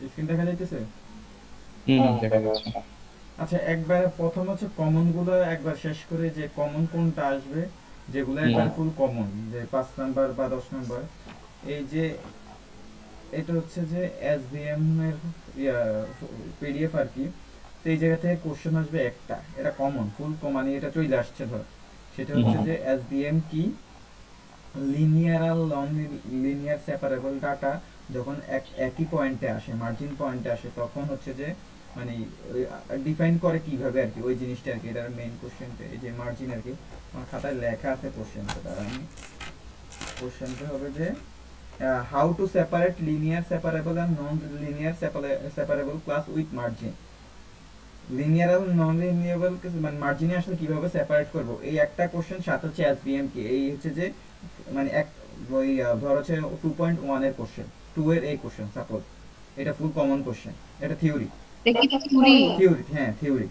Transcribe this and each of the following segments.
Screen দেখা যাইতেছে? দেখা যাচ্ছে। আচ্ছা, একবার প্রথম হচ্ছে কমন গুলো একবার শেষ করে, যে কমন কোনটা আসবে, যেগুলো হুম একবার ফুল কমন, যে 5 নাম্বার বা 10 নাম্বার। এই যে এটা হচ্ছে যে এসবিএম এর পিডিএফ আর কি। তো এই জায়গা থেকে কোশ্চেন আসবে একটা, এটা কমন ফুল কমানি, এটা চলে আসছে ধর। সেটা হুম হচ্ছে হুম। যে এসবিএম কি, লিনিয়ার আর নন লিনিয়ার সেপারেবল ডাটা যখন একই পয়েন্টে আসে, মার্জিন পয়েন্টে আসে, তখন হচ্ছে যে মানে ডিফাইন করে কিভাবে আর কি ওই জিনিসটা আর কি। এটার মেইন কোশ্চেনটা এই যে মার্জিন আর কি। আমার খাতায় লেখা আছে কোশ্চেনটা, দ্বারা আমি কোশ্চেনটা হবে যে how to separate linear separable and non linear separable class with margin. Linear আর নন লিনিয়ারেবল মানে মার্জিনে আসলে কিভাবে সেপারেট করব, এই একটা কোশ্চেন। সাথে হচ্ছে এসবিএম কি, এই হচ্ছে যে মানে এক ওই ধর হচ্ছে 2.1 এর কোশ্চেন, 2 এর এই কোশ্চেন সাপোজ। এটা ফুল কমন কোশ্চেন, এটা থিওরি। এটা কি থিওরি? থিওরি, হ্যাঁ থিওরি।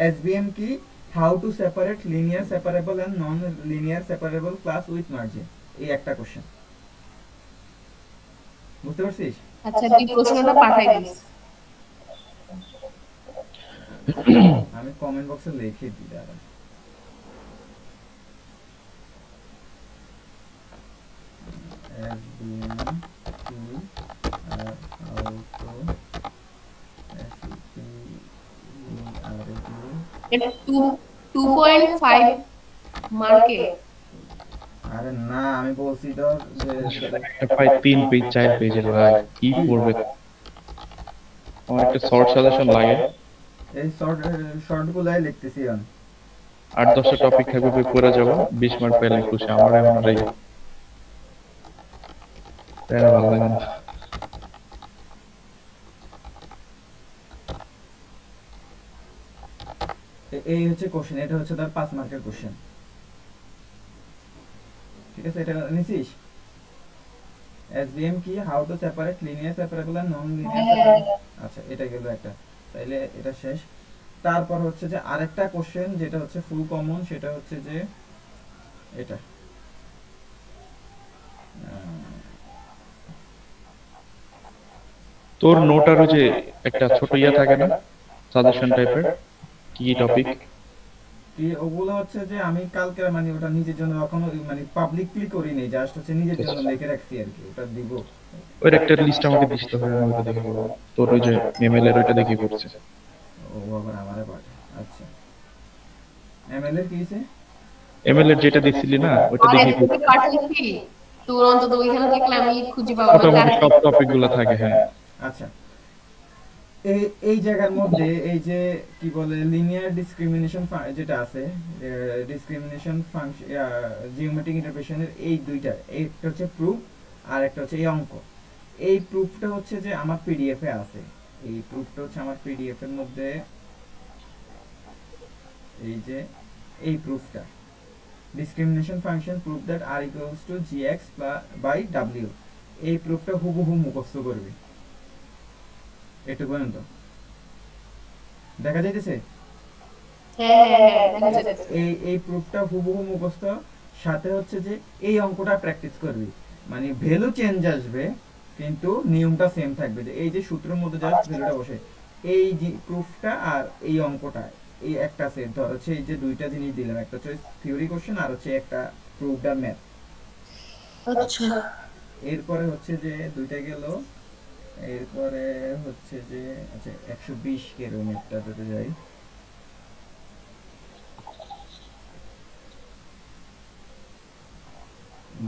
এসবিএম কি, how to separate linear separable and non linear separable class with margin, এই একটা কোশ্চেন। বুঝতে পারছিস? আচ্ছা, তুই প্রশ্নটা পাঠাই দিস। আমি কমেন্ট বক্সে লিখে দিই, দাঁড়া। এসবিএম কি আর হাউ টু এটা 2.5 মার্কে। আরে না, আমি বলছি তো যে একটা ভাই 3 পেজ 4 পেজের ভাই, কি কি পড়বে? আমার একটা শর্ট সাজেশন লাগে। এই শর্ট গুলাই লিখতেছি আমি। 8-10টা টপিক থাকবে, বই পড়ে যাবো, 20 মার্ক পেলে খুশি। আমার এমন রে ভালো লাগে না। এই হচ্ছে কোশ্চেন, এটা হচ্ছে তার 5 মার্কের কোশ্চেন। ঠিক আছে, এটা নিছিস? এসবিএম কি, how to separate linear separable আর নন লিনিয়ার সেপারেবল। আচ্ছা, এটা গেল একটা। তাইলে এটা শেষ। তারপর হচ্ছে যে আরেকটা কোশ্চেন যেটা হচ্ছে ফুল কমন, সেটা হচ্ছে যে এটা তোর নোট আর ওই যে একটা ছোট ইয়া থাকে না, সাজেশন টাইপের, কি টপিক? কি ওগুলো হচ্ছে যে আমি কালকে মানে ওটা নিজের জন্য এখনো মানে পাবলিকলি করিনি, জাস্ট হচ্ছে নিজের জন্য লিখে রাখছি আর কি, ওটা দিব। ওই একটা লিস্ট আমাকে দিস তো ভাই, আমি ওটা দেখে করবো। তোর ওই যে এমএল এর ওইটা দেখে করছে। ও আবার আমারে পাঠে। আচ্ছা, এমএল এর কি হয়েছে? এমএল এর যেটা দিছিলি না, ওইটা আরে দেখে তোকে করছে। পাঠাইছি, তোর অন্তত ওইখানে থাকলে আমি খুঁজে পাবো না মোটামুটি তার। সব টপিক গুলা থাকে, হ্যাঁ। আচ্ছা, এই এই জায়গার মধ্যে এই যে কি বলে লিনিয়ার ডিসক্রিমিনেশন যেটা আছে, ডিসক্রিমিনেশন ফাংশন, জিওমেট্রিক ইন্টারপ্রিটেশনের এই দুইটা, একটা হচ্ছে প্রুফ আর একটা হচ্ছে এই অঙ্ক। এই প্রুফটা হচ্ছে যে আমার পিডিএফ এ আছে। এই প্রুফটা হচ্ছে আমার পিডিএফ এর মধ্যে, এই যে এই প্রুফটা, discrimination function proof that r equals to gx by w। এই প্রুফটা হুবহু মুখস্থ করবি, একটু পর্যন্ত দেখা যাইতেছে। হ্যাঁ হ্যাঁ হ্যাঁ, দেখা যাচ্ছে। এই প্রুফটা হুবহু মুখস্থ, সাথে হচ্ছে যে এই অঙ্কটা প্র্যাকটিস করবি। মানে ভ্যালু চেঞ্জ আসবে কিন্তু নিয়মটা সেম থাকবে, যে এই যে সূত্রের মধ্যে জাস্ট ভ্যালুটা বসে। এই যে প্রুফটা আর এই অঙ্কটা, এই একটা সেট ধর হচ্ছে, এই যে দুইটা জিনিস দিলাম, একটা হচ্ছে থিওরি কোশ্চেন আর হচ্ছে একটা প্রুফটা ম্যাথ। আচ্ছা, এরপরে হচ্ছে যে দুইটা গেল। এরপরে হচ্ছে যে আচ্ছা 120 কে ম্যাথটা যদি যাই,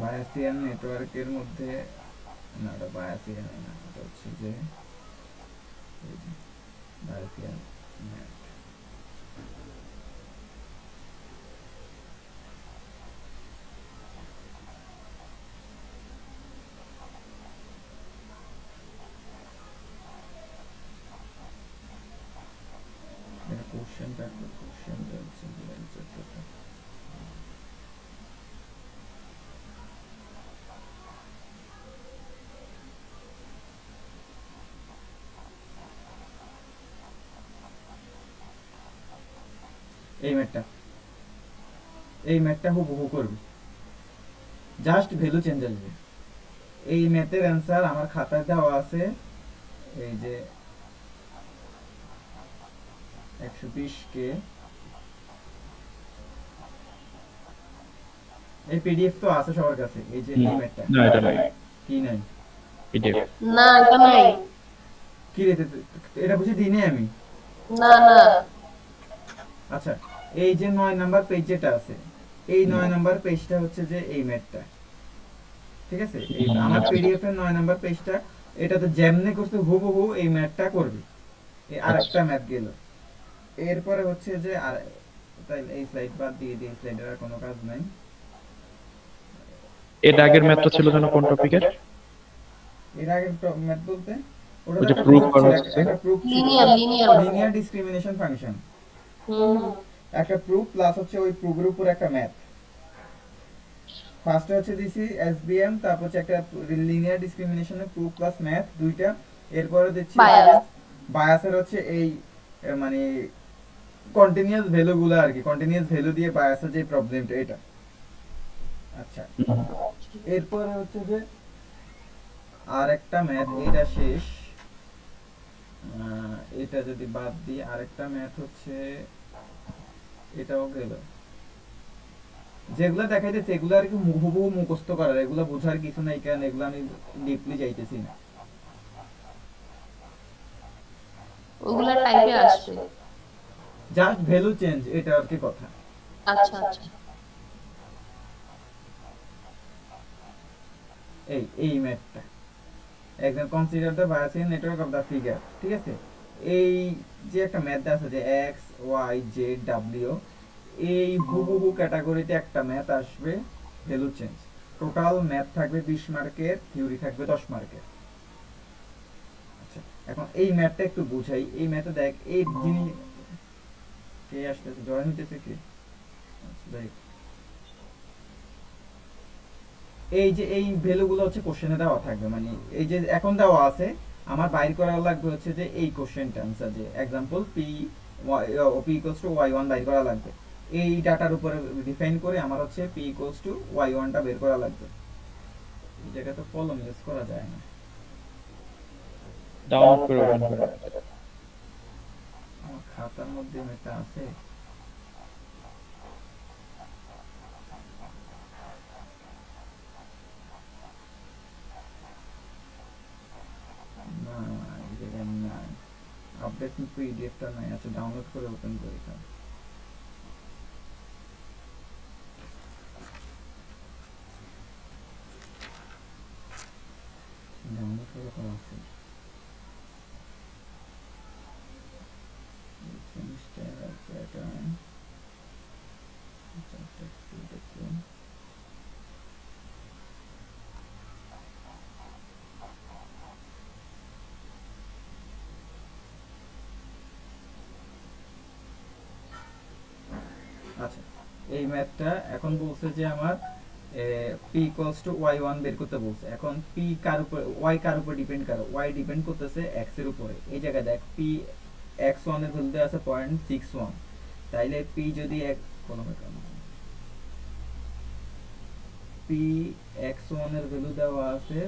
বায়াসিয়ান নেটওয়ার্কের মধ্যে, না ওটা বায়াসিয়ান না, ওটা হচ্ছে যে বায়াসিয়ান নেট। এটা কোশ্চেনটা হচ্ছে যে চ্যাপ্টারটা, এই ম্যাথটা, এই ম্যাথটা হুবহু করবি, জাস্ট ভ্যালু চেঞ্জ আসবে। এই ম্যাথের অ্যান্সার আমার খাতায় দেওয়া আছে, এই যে 120 কে এই পিডিএফ তো আছে সবার কাছে, এই যে এই ম্যাথটা না এটা নাই কি নাই পিডিএফ। না এটা নাই। কি রে এটা বুঝে দিই নাই আমি। না না আচ্ছা এই যে 9 নাম্বার পেজ যেটা আছে, এই 9 নাম্বার পেজটা হচ্ছে যে এই ম্যাথটা, ঠিক আছে? এই আমার পিডিএফ এর 9 নাম্বার পেজটা, এটা তো যেমনে করতে হুবহু এই ম্যাথটা করবে। এই আরেকটা ম্যাথ গেল, এরপরে হচ্ছে যে আর তাই এই স্লাইড বাদ দিয়ে দিই, স্লাইডের আর কোনো কাজ নাই। এর আগের ম্যাথটা ছিল যেন কোন টপিকের? এর আগে ম্যাথ বলতে ওটা ওই তো যে একটা proof proof করা ছিল, হচ্ছে। একটা proof ছিল, লিনিয়ার লিনিয়ার ডিসক্রিমিনেশন ফাংশন, হুম একটা প্রুফ প্লাস হচ্ছে ওই প্রুফের উপর একটা ম্যাথ। ফার্স্টে হচ্ছে দিছি এসবিএম, তারপর হচ্ছে একটা লিনিয়ার ডিসক্রিমিনেশনের প্রুফ প্লাস ম্যাথ দুইটা, এরপরে দিচ্ছি Bias। বায়াসের হচ্ছে এই মানে কন্টিনিউয়াস ভ্যালুগুলো আর কি, কন্টিনিউয়াস ভ্যালু দিয়ে বায়াসের যে প্রবলেমটা এটা। আচ্ছা এরপরে হচ্ছে যে আর একটা ম্যাথ, এটা শেষ। এটা যদি বাদ দিই আরেকটা ম্যাথ হচ্ছে এটাও গেল। যেগুলো দেখাইতেছে এগুলো আর কি হুবহু মুখস্থ করার, এগুলো বোঝার কিছু নাই, কারণ এগুলো আমি ডিপলি যাইতেছি না। ওগুলা টাইপে আসবে। জাস্ট ভ্যালু চেঞ্জ, এটা আর কি কথা। আচ্ছা আচ্ছা এই ম্যাথটা একদম consider the Bayesian network of the figure, ঠিক আছে? এই যে একটা ম্যাথ আছে যে এক্স ওয়াই জেড ডাব্লিউ, এই হুবহু ক্যাটাগরিতে একটা ম্যাথ আসবে ভ্যালু চেঞ্জ। টোটাল ম্যাথ থাকবে 20 মার্কের, থিওরি থাকবে 10 মার্কের। আচ্ছা এখন এই ম্যাথটা একটু বুঝাই। এই ম্যাথে দেখ এই জিনিস কে আসতেছে, জয়েন হইতেছে কি? আচ্ছা দেখ এই যে এই ভ্যালুগুলো হচ্ছে কোশ্চেনে দেওয়া থাকবে, মানে এই যে এখন দেওয়া আছে, আমার বাইর করা লাগবে হচ্ছে যে এই কোশ্চেনটা আনসার, যে एग्जांपल p y1 বাইর করা লাগবে। এই ডাটার উপরে ডিফাইন করে আমার হচ্ছে p y1 টা বের করা লাগবে। এই জায়গায় তো কলম ইউজ করা যায় না, ডাউনলোড করে ওপেন করে। আমার খাতার মধ্যে এটা আছে। না এই জায়গায় নাই, আপডেট পিডিএফটা নাই। আচ্ছা ডাউনলোড করে ওপেন করি, ডাউনলোড করে করা আছে। সেমিস্টার প্যাটার্ন দেখুন। আচ্ছা এই ম্যাথটা এখন বলছে যে আমার p y1 বের করতে বলছে। এখন p কার উপর, y কার উপর ডিপেন্ড করে? y ডিপেন্ড করতেছে x এর উপরে। এই জায়গায় দেখ p x1 এর ভ্যালু দেওয়া আছে 0.61, তাইলে p যদি p x1 এর ভ্যালু দেওয়া আছে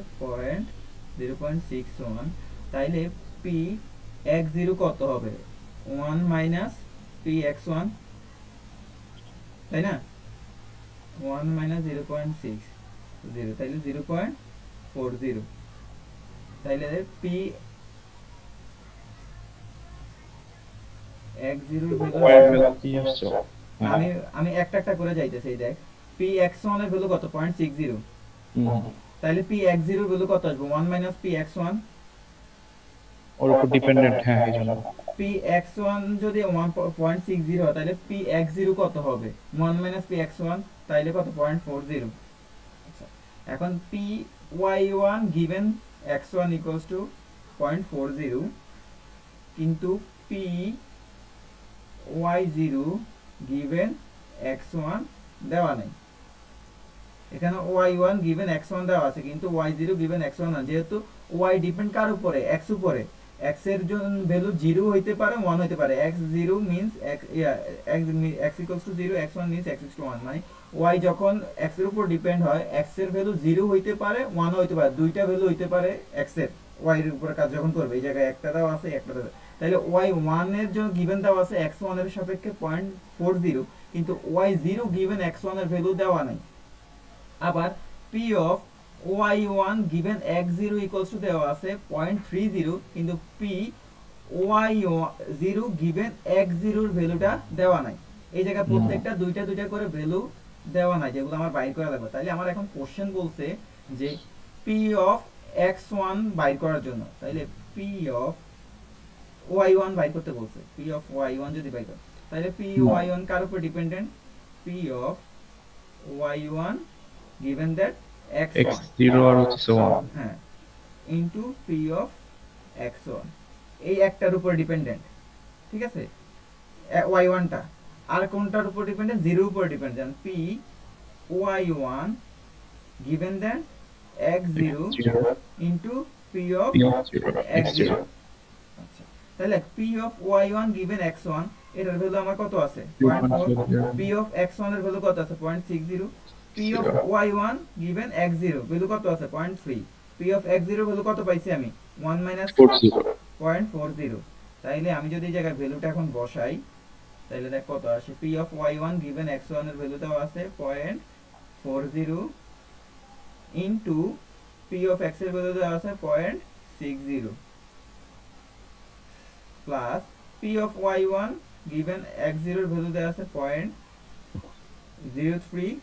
0.61, তাইলে p x0 কত হবে? 1 মাইনাস p x1, তাই না? 1 মাইনাস 0.60, তাইলে 0.40, তাইলে p x0 কি আসছে? আমি আমি একটা একটা করে যাইতেছি। এই দেখ p x1 এর ভ্যালু কত? 0.60, তাইলে p x0 এর ভ্যালু কত আসবে? 1 মাইনাস p x1, ওর উপর ডিপেন্ডেন্ট। হ্যাঁ এই জন্য p x1 যদি 1.60 হয় তাহলে p x0 কত হবে? 1 মাইনাস p x1, তাইলে কত? 0.40। আচ্ছা এখন p y1 given x1 equals to 0.40, কিন্তু p y0 given x1 দেওয়া নেই। এখানে y1 given x1 দেওয়া আছে, কিন্তু y0 given x1 না, যেহেতু y ডিপেন্ড কার উপরে? x উপরে। x এর জন্য ভ্যালু 0 হইতে পারে 1 হইতে পারে। x0 means x equals to 0, x1 means x equals to 1, মানে y যখন x এর উপর ডিপেন্ড হয় x এর ভ্যালু 0 হইতে পারে 1 হইতে পারে, দুইটা ভ্যালু হইতে পারে x এর। ওয়াই এর উপরে কাজ যখন করবে, এই জায়গায় একটা দেওয়া আছে একটা দেওয়া, তাহলে ওয়াই ওয়ান এর জন্য গিভেন দেওয়া আছে এক্স ওয়ান এর সাপেক্ষে 0.40, কিন্তু y zero given x one এর ভ্যালু দেওয়া নাই। আবার p of Y one given x zero equals to দেওয়া আছে 0.30, কিন্তু p y zero given x জিরোর ভ্যালুটা দেওয়া নাই। এই জায়গায় প্রত্যেকটা দুইটা দুইটা করে ভ্যালু দেওয়া নাই, যেগুলো আমার বাইর করা লাগবে। তাইলে আমার এখন কোশ্চেন বলছে যে পি অফ এক্স ওয়ান বাইর করার জন্য, তাইলে পি অফ ওয়াই ওয়ান বাইর করতে বলছে। পি অফ ওয়াই ওয়ান যদি বাইর করে, তাহলে পি ওয়াই ওয়ান কার উপর dependent? P of Y one given that x0 আর হচ্ছে 1, হ্যাঁ ইনটু পি অফ x1, এই একটার উপর ডিপেন্ডেন্ট, ঠিক আছে, y1 টা। আর কোনটার উপর ডিপেন্ডেন্ট? জিরোর উপর dependent. P y1 given that x0 into P of x0। আচ্ছা, তাহলে P of y1 given x1 এটার ভ্যালু আমার কত আছে? 0.4। পি অফ x1 এর ভ্যালু কত আছে? 0.60। P of y1 given x0 value কত আছে? 0.3। পি অফ x0 ভ্যালু কত পাইছি আমি? 1 0.40। তাইলে আমি যদি এই জায়গায় ভ্যালুটা এখন বসাই, তাইলে দেখ কত আসে। P of y1 given x1 এর ভ্যালু দেওয়া আছে 0.40 ইনটু পি অফ x এর ভ্যালু দেওয়া আছে 0.60 plus P of y1 given x0 এর ভ্যালু দেওয়া আছে 0.03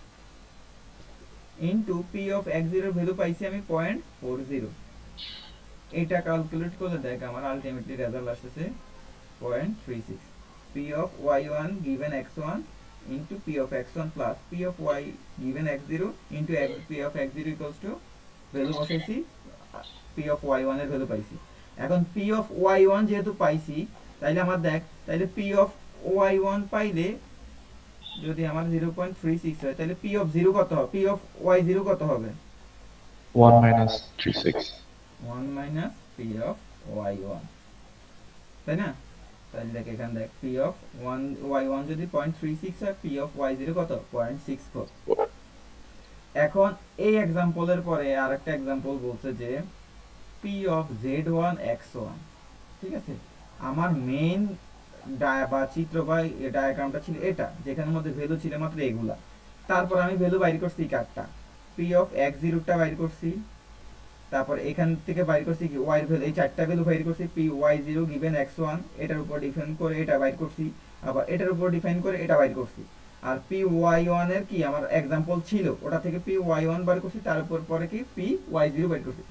ইনটু পি অফ x0 এর ভ্যালু পাইছি আমি 0.40। এটা ক্যালকুলেট করলে দেখ আমার আলটিমেটলি রেজাল্ট আসছে 0.36। P of y1 given x1 into P of x1 plus P of y given x0 into P of x0 equals to value বসাইছি, পি অফ y1 এর ভ্যালু পাইছি। এখন পি অফ y1 যেহেতু পাইছি, তাইলে আমার দেখ, তাইলে পি অফ y1 পাইলে যদি আমার 0.36 হয়, তাহলে পি অফ 0 কত হবে? পি অফ y0 কত হবে? 1 minus 36। 1 minus P of y1, তাই না? তাহলে দেখ এখানে দেখ পি অফ y1 যদি 0.36 হয়, পি অফ y0 কত? 0.64। এখন এই এক্সাম্পলের পরে আরেকটা এক্সাম্পল বলছে যে পি অফ z1 x1, ঠিক আছে। আমার মেইন বা চিত্র বা ডায়াগ্রামটা ছিল এটা, যেখানের মধ্যে ভ্যালু ছিল মাত্র এগুলা। তারপর আমি ভ্যালু বাইর করছি কাটটা, পি অফ x0 টা বাইর করছি, তারপর এখান থেকে বাইর করছি কি y এর ভ্যালু, এই চারটা ভ্যালু বাইর করছি। পি y0 given x1 এটার উপর ডিফাইন করে এটা বাইর করছি, আবার এটার উপর ডিফাইন করে এটা বাইর করছি। আর পি y1 এর কি আমার एग्जांपल ছিল, ওটা থেকে পি y1 বাইর করছি, তার উপর পরে কি পি y0 বাইর করছি।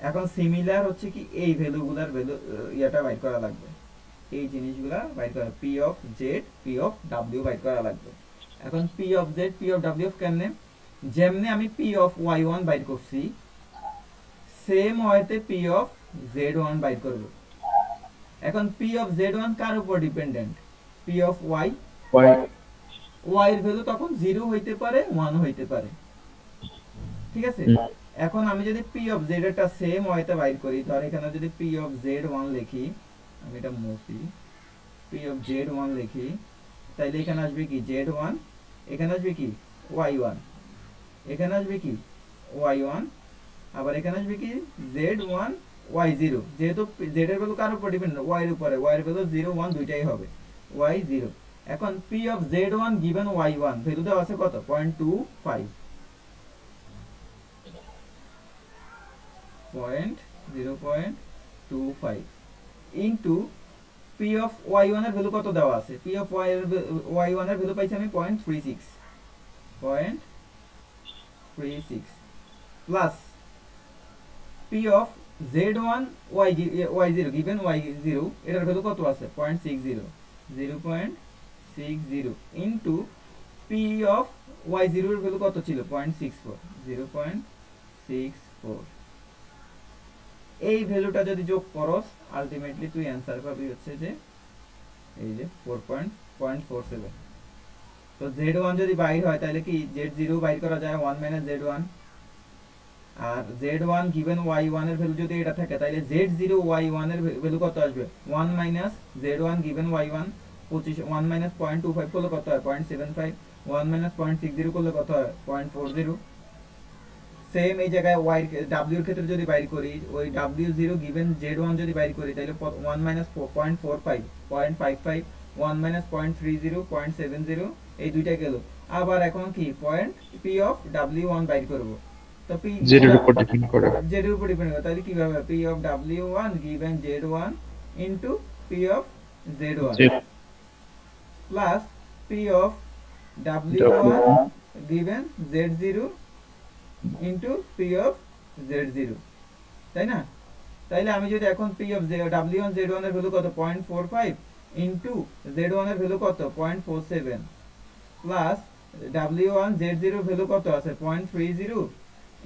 এখন সিমিলার হচ্ছে কি এই ভ্যালুগুলোর ভ্যালু ইয়াটা বাইর করা লাগবে, এই জিনিসগুলা বাইর করা, P of Z P of W বাইর করা লাগবে। এখন P of Z P of W কেমনে? যেমনে আমি পি অফ y1 বাইর করছি, সেম ওয়েতে পি অফ z1 বাইর করব। এখন পি অফ z1 কার উপর dependent? P of y y এর ভ্যালু তখন 0 হইতে পারে 1 হইতে পারে, ঠিক আছে। এখন আমি যদি পি অফ z এরটা সেম ওয়েতে বাইর করি, ধর এখানে যদি পি অফ z1 লিখি, আমি এটা মুছি, পি অফ z1 লিখি, তাইলে এখানে আসবে কি z1, এখানে আসবে কি y1, এখানে আসবে কি y1, আবার এখানে আসবে কি z1 y0। যেহেতু z এর ভ্যালু কার উপর ডিপেন্ড? y এর উপরে, y এর ভ্যালু 0 1 দুইটাই হবে, y0। এখন p of z1 given y1 value দেওয়া আছে কত? 0.25 ইনটু p অফ y1 এর ভ্যালু কত দেওয়া আছে? p অফ y1 এর ভ্যালু পাইছি আমি 0.36 plus p of z1 y0 given y0 এটার ভ্যালু কত আছে? 0.60 ইনটু p অফ y0 এর ভ্যালু কত ছিল? 0.64। এই ভ্যালুটা যদি যোগ করস, আলটিমেটলি তুই অ্যানসার পাবি হচ্ছে যে এই যে 4.47। তো z1 যদি বাইর হয়, তাহলে কি z0 বাইর করা যায় 1 z1, আর z1 given y1 এর ভ্যালু যদি এটা থাকে, তাহলে z0 y1 এর ভ্যালু কত আসবে? 1 z1 given y1 25, 1 0.25 করলে কত হয়? 0.75, 1 0.60 করলে কত হয়? 0.40। সেম এই জায়গায় y w এর ক্ষেত্রে যদি বাইর করি ওই w0 গিভেন z1 যদি বাইর করি তাহলে 1 মাইনাস 0.45 0.55 1 মাইনাস 0.30 0.70 এই দুইটা গেল। আবার এখন কি পয়েন্ট p অফ w1 বাইর করব। তো p z এর উপর ডিপেন্ড করে। z এর উপর ডিপেন্ড করে, তাহলে কিভাবে p of w1 given z1 into p of z1 z plus p of w1 given z0 into p of z0, তাই না? তাইলে আমি যদি এখন p of w1 z1 এর ভ্যালু কত 0.45 into z1 এর ভ্যালু কত 0.47 প্লাস w1 z0 এর ভ্যালু কত আছে 0.30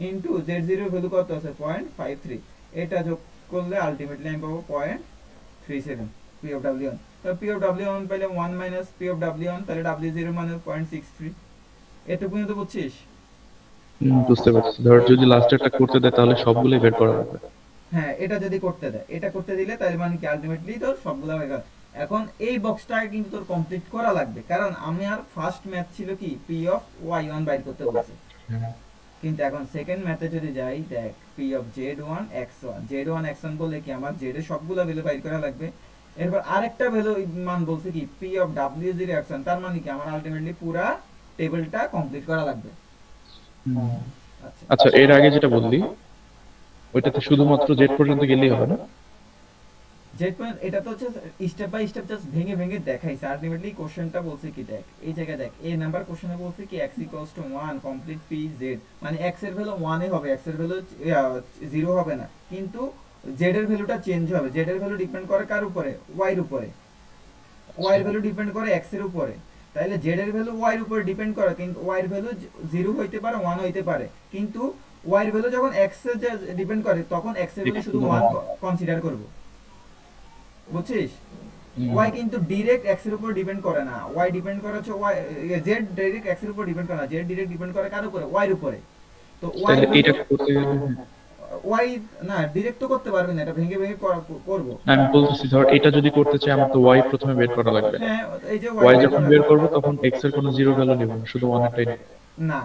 into z0 এর ভ্যালু কত আছে 0.53, এটা যোগ করলে আলটিমেটলি আমি পাবো 0.37 p of w1। তো p of w1 পেলে 1 মাইনাস p of w1, তাহলে w0 মানে 0.63। এটুকু পর্যন্ত বুঝছিস? বুঝতে পারছি। ধর যদি লাস্টেরটা করতে দেয় তাহলে সবগুলোই বের করা লাগবে। হ্যাঁ, এটা যদি করতে দেয়, এটা করতে দিলে তাহলে মানে কি আলটিমেটলি তোর সবগুলা হয়ে গেল। এখন এই বক্সটা কিন্তু তোর কমপ্লিট করা লাগবে, কারণ আমি আর ফার্স্ট ম্যাথ ছিল কি p অফ y1 বাইর করতে বলছে, কিন্তু এখন সেকেন্ড ম্যাথে যদি যাই দেখ p of z1 x1 z1 x1 বললে কি আমার z এর সবগুলা ভ্যালু বাইর করা লাগবে। এরপর আরেকটা ভ্যালু মান বলছে কি p অফ w0 x1, তার মানে কি আমার আলটিমেটলি পুরা টেবিলটা কমপ্লিট করা লাগবে। আচ্ছা, এর আগে যেটা বললি ওইটাতে শুধুমাত্র z পর্যন্ত গেলেই হবে না? জেড পয়েন্ট এটা তো হচ্ছে স্টেপ বাই স্টেপ জাস্ট ভেঙে ভেঙে দেখাইছে। আলটিমেটলি কোশ্চেনটা বলছে কি দেখ এই জায়গায় দেখ এই নাম্বার কোশ্চেনে বলছে কি x equals to 1 complete p z, মানে x এর ভ্যালু 1 এ হবে, x এর ভ্যালু 0 হবে না, কিন্তু z এর ভ্যালুটা চেঞ্জ হবে। z এর ভ্যালু ডিপেন্ড করে কার উপরে? y এর উপরে। y এর ভ্যালু ডিপেন্ড করে x এর উপরে, তাহলে z এর ভ্যালু y এর উপরে ডিপেন্ড করে, কিন্তু y এর ভ্যালু 0 হইতে পারে 1 হইতে পারে, কিন্তু y এর ভ্যালু যখন x এর ডিপেন্ড করে তখন x এর ভ্যালু শুধু 1 কনসিডার করব, বুঝছিস? y কিন্তু ডাইরেক্ট x এর উপর ডিপেন্ড করে না, y ডিপেন্ড করে হচ্ছে y z ডাইরেক্ট x এর উপর ডিপেন্ড করে না, z ডাইরেক্ট ডিপেন্ড করে কার উপরে? y এর উপরে। তো y তাহলে এটা করতে গেলে y না ডাইরেক্ট তো করতে পারবে না, এটা ভেঙে ভেঙে করব। আমি বলতেছি ধর এটা যদি করতে চাই আমার তো y প্রথমে বের করা লাগবে। হ্যাঁ, এই যে y যখন বের করব তখন x এর কোনো জিরো ভ্যালু নেব না, শুধু 1 একটাই নেব। না,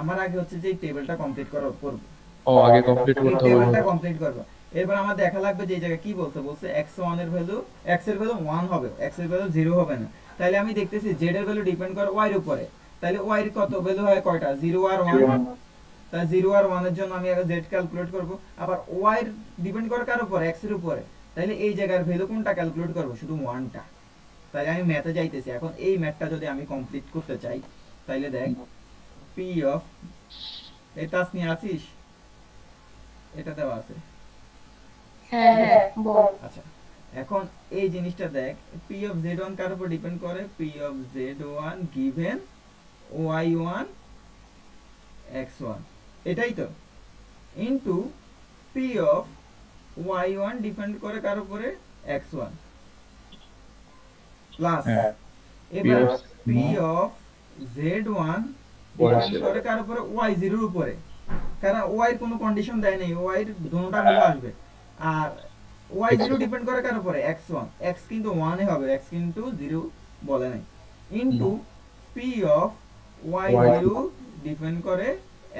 আমার আগে হচ্ছে যে এই টেবিলটা কমপ্লিট করব। ও আগে কমপ্লিট করতে হবে। টেবিলটা কমপ্লিট করব। এরপর আমার দেখা লাগবে যে এই জায়গায় কি বলছে, বলছে x1 এর ভ্যালু x এর ভ্যালু 1 হবে, x এর ভ্যালু 0 হবে না। তাহলে আমি দেখতেছি z এর ভ্যালু ডিপেন্ড করে y এর উপরে, তাহলে y এর কত ভ্যালু হয় কয়টা? 0 আর 1। তাই 0 আর 1 এর জন্য আমি আগে z ক্যালকুলেট করব, আবার y এর ডিপেন্ড করে কার উপরে? x এর উপরে, তাহলে এই জায়গার ভ্যালু কোনটা ক্যালকুলেট করব? শুধু 1টা। তাই আমি ম্যাথে যাইতেছি। এখন এই ম্যাথটা যদি আমি কমপ্লিট করতে চাই তাহলে দেখ p অফ এই টাস্ক নিয়ে আসিস, এটা দেওয়া আছে। হ্যাঁ বল। আচ্ছা, এখন এই জিনিসটা দেখ p অফ z1 কার উপর ডিপেন্ড করে? p of z1 given y1 x1, এটাই তো, into p of y1 depend করে কার উপরে? x1 প্লাস এবার p অফ z1 ডিপেন্ড করে কার উপরে? y0 এর উপরে, কারণ y এর কোনো কন্ডিশন দেয় নাই, y এর দুটোটা ভ্যালু আসবে। আর y0 ডিপেন্ড করে কার উপরে? x1, x কিন্তু 1 এ হবে, x কিন্তু 0 বলে নাই, into p of y0 depend করে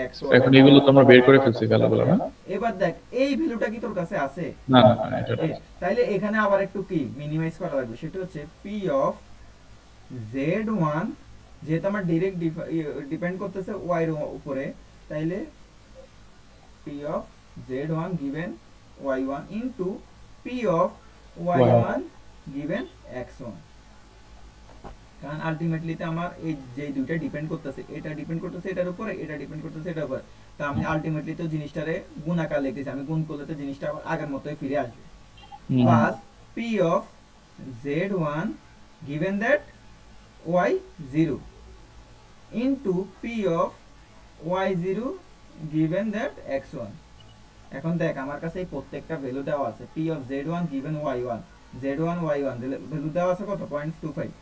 x1। এখন এগুলো তো আমরা বের করে ফেলছি ভ্যালুগুলো না? এবার দেখ এই ভ্যালুটা কি তোর কাছে আছে? না না না, এটা তাইলে এখানে আবার একটু কি মিনিমাইজ করা লাগবে, সেটা হচ্ছে p অফ z1 যেহেতু আমার ডাইরেক্ট ডিপেন্ড করতেছে y এর উপরে, তাইলে p of z1 given y1 into p of y1 given x1, কারণ আলটিমেটলি তে আমার এই যে দুইটা ডিপেন্ড করতেছে, এটা ডিপেন্ড করতেছে এটার উপরে, এটা ডিপেন্ড করতেছে এটার উপরে, তো আমি আলটিমেটলি তো জিনিসটারে গুণাকার লিখতেছি, আমি গুণ করলে তো জিনিসটা আবার আগের মতোই ফিরে আসবে। Plus p of z1 given that y0 into p of y0 given that x1। এখন দেখ আমার কাছে এই প্রত্যেকটা ভ্যালু দেওয়া আছে, p of z1 given y1 z1 y1 value দেওয়া আছে কত? 0.25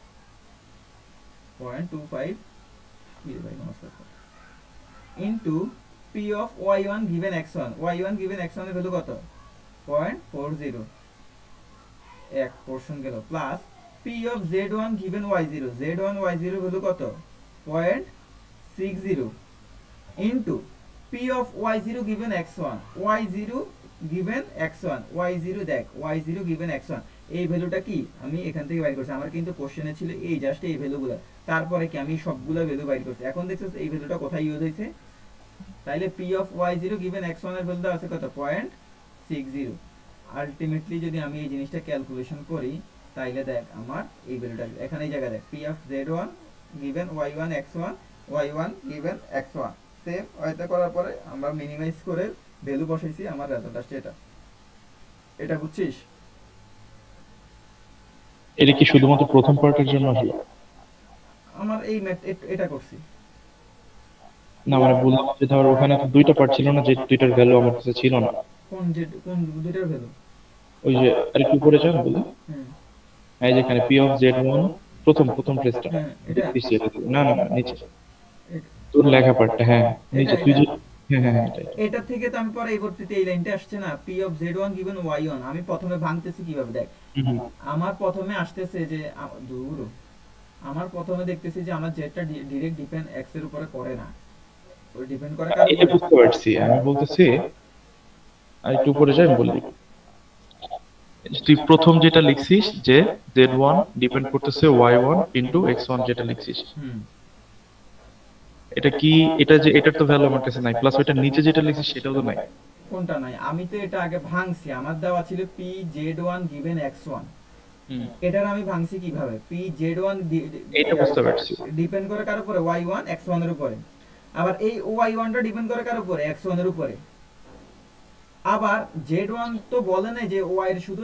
into p of y1 given x1 y1 given x1 এর ভ্যালু কত? 0.40, এক পোরশন গেল, plus p of z1 given y0 z1 y0 value কত? 0.60 into p of y0 given x1, y0 given x1, y0 দেখ y0 given x1, এই ভ্যালুটা কি আমি এখান থেকে বাইর করছি। আমার কিন্তু কোশ্চেনে ছিল এই জাস্ট এই ভ্যালুগুলো, তারপরে কি আমি সবগুলো ভ্যালু বাইর করছি। এখন দেখছো এই ভ্যালুটা কোথায় ইউজ হয়েছে, তাইলে p of y0 given x1 এর ভ্যালুটা আছে কত 0.60। আলটিমেটলি যদি আমি এই জিনিসটা ক্যালকুলেশন করি তাইলে দেখ আমার এই ভ্যালুটা এখানে এই জায়গায় দেখ p of z1 given y1 x1, y1 given x1 same ওইটা করার পরে আমরা মিনিমাইজ করে ভ্যালু বসাইছি, আমার রেজাল্ট আসছে এটা। এটা বুঝছিস? এটা কি শুধুমাত্র প্রথম পার্টের জন্য আসলে? আমার এই এটা করছি না মানে বললাম যে ধর ওখানে তো দুইটা পার্ট ছিল না, যে দুইটার ভ্যালু আমার কাছে ছিল না। কোন দুইটার ভ্যালু? ওই যে আরেকটু উপরে যান বলি, হুম এই যেখানে p of z1 প্রথম ফ্রেজটা হ্যাঁ এটা না না না নিচে তোর লেখা পার্টটা, হ্যাঁ নিচে তুই যে হ্যাঁ এটা থেকে তো আমি পরে এই পরবর্তীতে এই লাইনটা আসছে না p of z1 given y1, আমি প্রথমে ভাঙতেছি কিভাবে দেখ। আমার প্রথমে আসতেছে যে দূর আমার প্রথমে দেখতেছি যে আমার জেডটা ডাইরেক্ট ডিপেন্ড x এর উপরে করে না, ওই ডিপেন্ড করে কার এটা বুঝতে পারছি। আমি বলতেছি আরেকটু উপরে যাই বলি, তুই প্রথম যেটা লিখছিস যে z1 ডিপেন্ড করতেছে y1 ইনটু x1 যেটা লিখছিস, এটা কি এটা যে এটার তো ভ্যালু আমার কাছে নাই, প্লাস ওইটা নিচে যেটা লিখছিস সেটাও তো নাই। কোনটা নাই? আমি তো এটা আগে ভাঙছি, আমার দেওয়া ছিল p z1 given x1, এটার আমি ভাঙছি কিভাবে p z1 এটা বুঝতে পারছি ডিপেন্ড করে কার উপরে y1 x1 এর উপরে, আবার এই y1 টা ডিপেন্ড করে কার উপরে x1 এর উপরে। আবার z1 তো বলে না যে y এর শুধু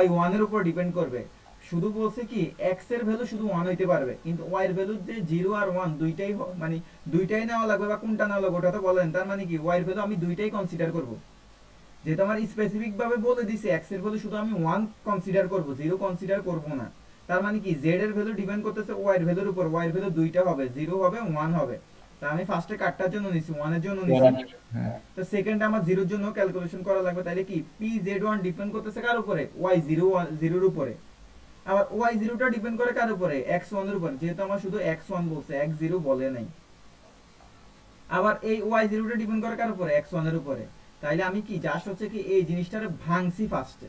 y1 এর উপর ডিপেন্ড করবে, শুধু বলছে কি x এর ভ্যালু শুধু 1 হইতে পারবে, কিন্তু y এর ভ্যালু যে 0 আর 1 দুইটাই মানে দুইটাই নেওয়া লাগবে বা কোনটা নেওয়া লাগবে ওটা তো বলেন। তার মানে কি y এর ভ্যালু আমি দুইটাই কনসিডার করব, যেহেতু আমার স্পেসিফিক ভাবে বলে দিছে x এর ভ্যালু শুধু আমি 1 কনসিডার করব, 0 কনসিডার করব না। তার মানে কি z এর ভ্যালু ডিপেন্ড করতেছে y এর ভ্যালুর উপর, y এর ভ্যালু দুইটা হবে, 0 হবে 1 হবে। তা আমি ফার্স্টে কাটটার জন্য নিছি 1 এর জন্য নিছি, তো সেকেন্ড আমার 0 এর জন্য ক্যালকুলেশন করা লাগবে। তাহলে কি p z1 ডিপেন্ড করতেছে কার উপরে y0 0 এর উপরে, আবার y0 টা ডিপেন্ড করে কার উপরে x1 এর উপরে, যেহেতু আমার শুধু x1 বলছে x0 বলে নাই। আবার এই y0 টা ডিপেন্ড করে কার উপরে x1 এর উপরে। তাইলে আমি কি জাস্ট হচ্ছে কি এই জিনিসটারে ভাঙছি ফার্স্টে,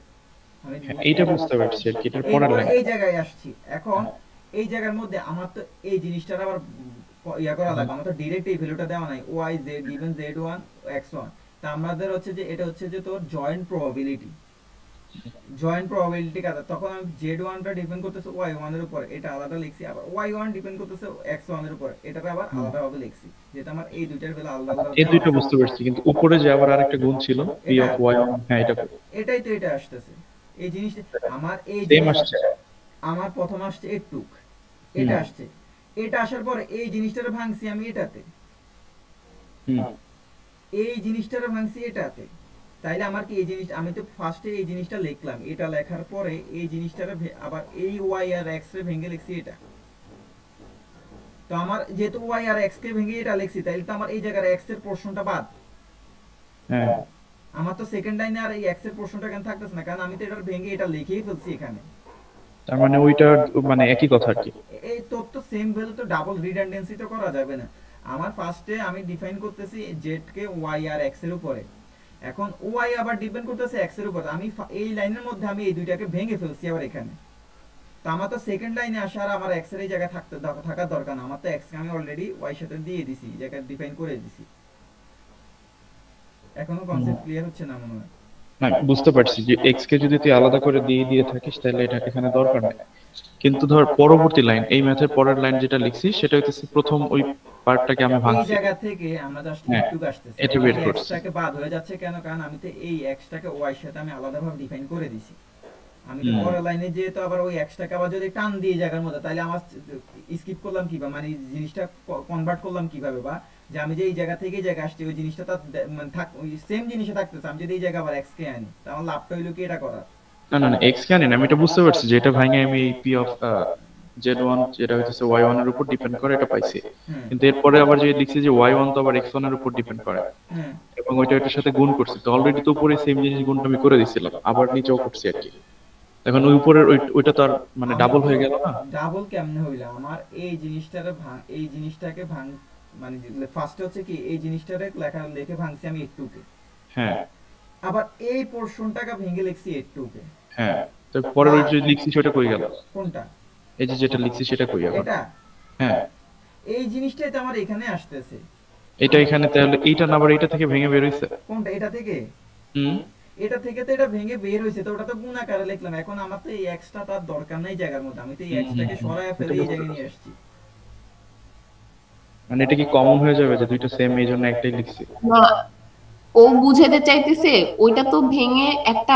আমি এইটা বুঝতে পারছি আর কি, এটার পরের লাইন এই জায়গায় আসছি। এখন এই জায়গার মধ্যে আমার তো এই জিনিসটার আবার ইয়া করা লাগবে, আমার তো ডাইরেক্ট এই ভ্যালুটা দেওয়া নাই yz given z1 x1। তা আমাদের হচ্ছে যে এটা হচ্ছে যে তোর জয়েন্ট প্রবাবিলিটি কাটা, তখন আমি z1 টা ডিপেন্ড করতেছে y1 এর উপর, এটা আলাদা লিখছি, আবার y1 ডিপেন্ড করতেছে x1 এর উপর, এটাকে আবার আলাদা ভাবে লিখছি, যেটা আমার এই দুইটার ভ্যালু আলাদা আলাদা। এই দুইটা বুঝতে পারছি, কিন্তু উপরে যে আবার আরেকটা গুণ ছিল p of y1, হ্যাঁ এটাই তো এটা আসতেছে এই জিনিসটা আমার এই সেম আসছে। আমার প্রথম আসছে এটুক, এটা আসছে, এটা আসার পরে এই জিনিসটারে ভাঙছি আমি এটাতে, এই জিনিসটারে ভাঙছি এটাতে। তাইলে আমার কি এই জিনিস আমি তো ফার্স্টে এই জিনিসটা লিখলাম, এটা লেখার পরে এই জিনিসটারে আবার এই y আর x রে ভেঙে লিখছি এটা। তো আমার যেহেতু y আর x কে ভেঙে এটা লিখছি, তাইলে তো আমার এই জায়গার x এর পোরশনটা বাদ। হ্যাঁ আমার তো সেকেন্ড লাইনে আর এই x এর পোরশনটা কেন থাকতেছে না, কারণ আমি তো এটার ভেঙে এটা লিখেই ফেলছি এখানে। তার মানে ওইটা মানে একই কথা আর কি, এই তোর তো সেম ভ্যালু তো ডাবল রিডান্ডেন্সি তো করা যাবে না। আমার ফার্স্টে আমি ডিফাইন করতেছি z কে y আর x এর উপরে, এখন y আবার ডিপেন্ড করতেছে x এর উপর, আমি এই লাইনের মধ্যে আমি এই দুইটাকে ভেঙে ফেলছি আবার এখানে। তো আমার তো সেকেন্ড লাইনে আসার আমার x এর এই জায়গায় থাকার দরকার না, আমার তো x কে আমি অলরেডি y সাথে দিয়ে দিছি, জায়গায় ডিফাইন করে দিছি। এখনো কনসেপ্ট ক্লিয়ার হচ্ছে না মনে হয়? না বুঝতে পারছি যে x কে যদি তুই আলাদা করে দিয়ে থাকিস তাহলে এটা এখানে দরকার নেই, কিন্তু ধর পরবর্তী লাইন এই ম্যাথের পরের লাইন যেটা লিখছি সেটা হইতেছে প্রথম ওই পার্টটাকে আমি ভাঙছি, এই জায়গা থেকে আমরা জাস্ট একটু আসতেছি, এটা বের এই করছি। x টাকে বাদ হয়ে যাচ্ছে কেন, কারণ আমি তো এই x টাকে y সাথে আমি আলাদাভাবে ডিফাইন করে দিছি। আমি তো পরের লাইনে যেহেতু আবার ওই x টাকে আবার যদি টান দিয়ে জায়গার মধ্যে, তাহলে আমার স্কিপ করলাম কিভাবে, মানে জিনিসটা কনভার্ট করলাম কিভাবে, বা যে আমি যে এই জায়গা থেকে এই জায়গা আসছি ওই জিনিসটা তার মানে থাক ওই সেম জিনিসে থাকতেছে, আমি যদি এই জায়গা আবার x কে আনি তাহলে আমার লাভটা হইলো কি এটা করার। না x কে আনি না, আমি এটা বুঝতে পারছি যে এটা ভাঙে আমি এই p of z1 যেটা হইতেছে y1 এর উপর ডিপেন্ড করে এটা পাইছি, কিন্তু এরপরে আবার যে লিখছি যে y1 তো আবার x1 এর উপর ডিপেন্ড করে, এবং ওইটা এটার সাথে গুণ করছি, তো অলরেডি তো উপরে সেম জিনিস গুণটা আমি করে দিছিলাম, আবার নিচেও করছি আর কি। এখন ওই উপরের ওইটা তো আর মানে ডাবল হয়ে গেল না। ডাবল কেমনে হইলো, আমার এই জিনিসটাকে মানে ফার্স্টে হচ্ছে কি এই জিনিসটারে লিখে ভাঙছি আমি একটু কে, হ্যাঁ আবার এই পোরশনটাকে ভেঙে লিখছি একটু কে। হ্যাঁ, তো পরের ওই যে লিখছি সেটা কই গেল? কোনটা? এই যে যেটা লিখছি সেটা কই এখন? এটা হ্যাঁ, এই জিনিসটাই তো আমার এখানে আসতেছে। এটা এখানে তাহলে এইটা না আবার এটা থেকে ভেঙে বের হইছে? কোনটা? এটা থেকে? হুম, এটা থেকে তো এটা ভেঙে বের হয়েছে, তো ওটা তো গুণ আকারে লিখলাম। এখন আমার তো এই এক্সটা তার দরকার নাই জায়গার মধ্যে, আমি তো এই এক্সটাকে সরায় ফেলে এই জায়গায় নিয়ে আসছি। মানে এটা কি কমন হয়ে যাবে যে দুইটা সেম এই জন্য একটাই লিখছি? না, ও বুঝাতে চাইতেছে ওইটা তো ভেঙে একটা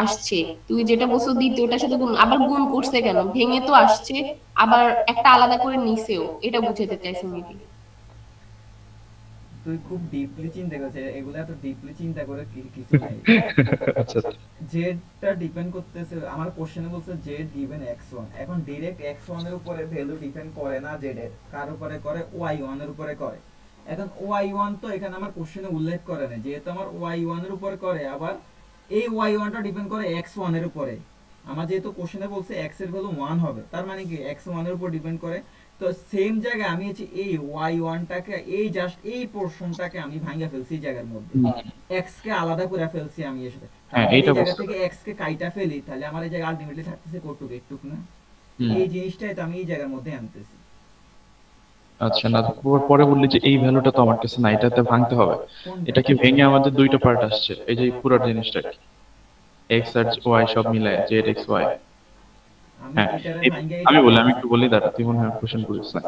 আসছে, তুই যেটা বলছো দ্বিতীয়টার সাথে গুণ, আবার গুণ করছে কেন? ভেঙে তো আসছে, আবার একটা আলাদা করে নিছেও, এটা বুঝাতে চাইছে মেবি। তুই খুব ডিপলি চিন্তা করছিস, এগুলা তো ডিপলি চিন্তা করে কিছু নাই। আচ্ছা আচ্ছা। জেডটা ডিপেন্ড করতেছে, আমার কোশ্চেনে বলছে জেড গিভেন x1, এখন ডাইরেক্ট x1 এর উপরে ভ্যালু ডিপেন্ড করে না জেড এর, কার উপরে করে? y1 এর উপরে করে। এখন y1 তো এখানে আমার কোশ্চেনে উল্লেখ করে না, যেহেতু আমার y1 এর উপরে করে, আবার এই y1 টা ডিপেন্ড করে x1 এর উপরে। আমার যেহেতু কোশ্চেনে বলছে x এর ভ্যালু 1 হবে, তার মানে কি x1 এর উপর ডিপেন্ড করে। তো সেম জায়গায় আমি হচ্ছে এই y1 টাকে এই জাস্ট এই পোরশনটাকে আমি ভাঙা ফেলছি এই জায়গার মধ্যে, x কে আলাদা করে ফেলছি আমি এর সাথে। হ্যাঁ, এই এইটা জায়গা বুঝতে থেকে x কে কাইটা ফেলি, তাহলে আমার এই জায়গা আলটিমেটলি থাকতেছে কতটুকু? একটুক না? হুম। এই জিনিসটাই তো আমি এই জায়গার মধ্যে আনতেছি। আচ্ছা, না পরে বললি যে এই ভ্যালুটা তো আমার কাছে না, এটাতে ভাঙতে হবে। কোনটা? এটা কি ভেঙে আমাদের দুইটা পার্ট আসছে? এই যে পুরো জিনিসটা কি এক্স আর ওয়াই সব মিলায় জেড এক্স ওয়াই? আমি হ্যাঁ, এটারে ভাঙা আমি এটা বলি, আমি ফেলছি। একটু বলি, দাঁড়া, তুই মনে হয় কোশ্চেন করিস না।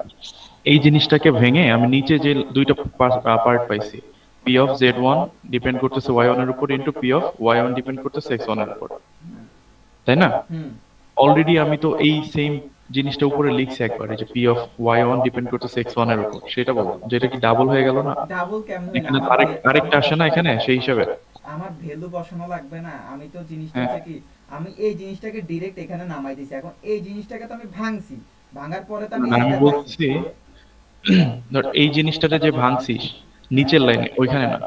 এই জিনিসটাকে ভেঙে আমি নিচে যে দুইটা পার্ট পাইছি, p of z one depend করতেছে ওয়াই ওয়ান এর উপর, into p of Y one depend করতেছে এক্স ওয়ান এর উপর, তাই না? হুম। অলরেডি আমি তো এই সেম জিনিসটা উপরে লিখছি একবার, এই যে P of Y one depend করতেছে এক্স ওয়ান এর উপর, সেটা বললাম যেটা কি ডাবল হয়ে গেল না? ডাবল কেমন হইলো? এখানে আরেকটা আসে না এখানে সেই হিসাবে? আমার ভ্যালু বসানো লাগবে না? আমি তো জিনিসটা হ্যাঁ। হচ্ছে কি, আমি এই জিনিসটাকে ডাইরেক্ট এখানে নামাই দিছি। এখন এই জিনিসটাকে তো আমি ভাঙছি, ভাঙার পরে তো আমি না, আমি এটা পাইছি। বলছি ধর এই জিনিসটাতে যে ভাঙছিস নিচের লাইনে, ওইখানে না,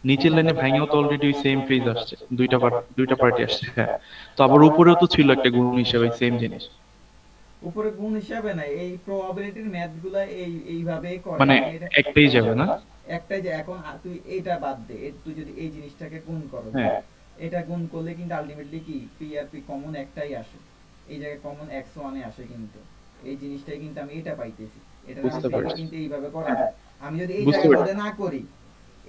নিচের লাইনে ভাঙেও তো অলরেডি ওই সেম ফেজ আসছে, দুইটা পার্টি আসছে। হ্যাঁ, তো আবার উপরেও তো ছিল একটা গুণ হিসাবে সেম জিনিস। উপরে গুণ হিসাবে না, এই প্রবাবিলিটির ম্যাথ গুলা এইভাবেই করে। মানে আমি এটা একটাই যাবে না? একটাই যে, এখন তুই এইটা বাদ দে, তুই যদি এই জিনিসটাকে গুণ করো, হ্যাঁ। এটা গুণ করলে কিন্তু আলটিমেটলি কি পি আর পি কমন একটাই আসে, এই জায়গায় কমন x1 এ আসে, কিন্তু এই জিনিসটাই কিন্তু আমি এটা পাইতেছি। এটা বুঝতে পারছি। কিন্তু এইভাবে করা যায়। আমি যদি এই বুঝতে জায়গার পারছি। মধ্যে না করি,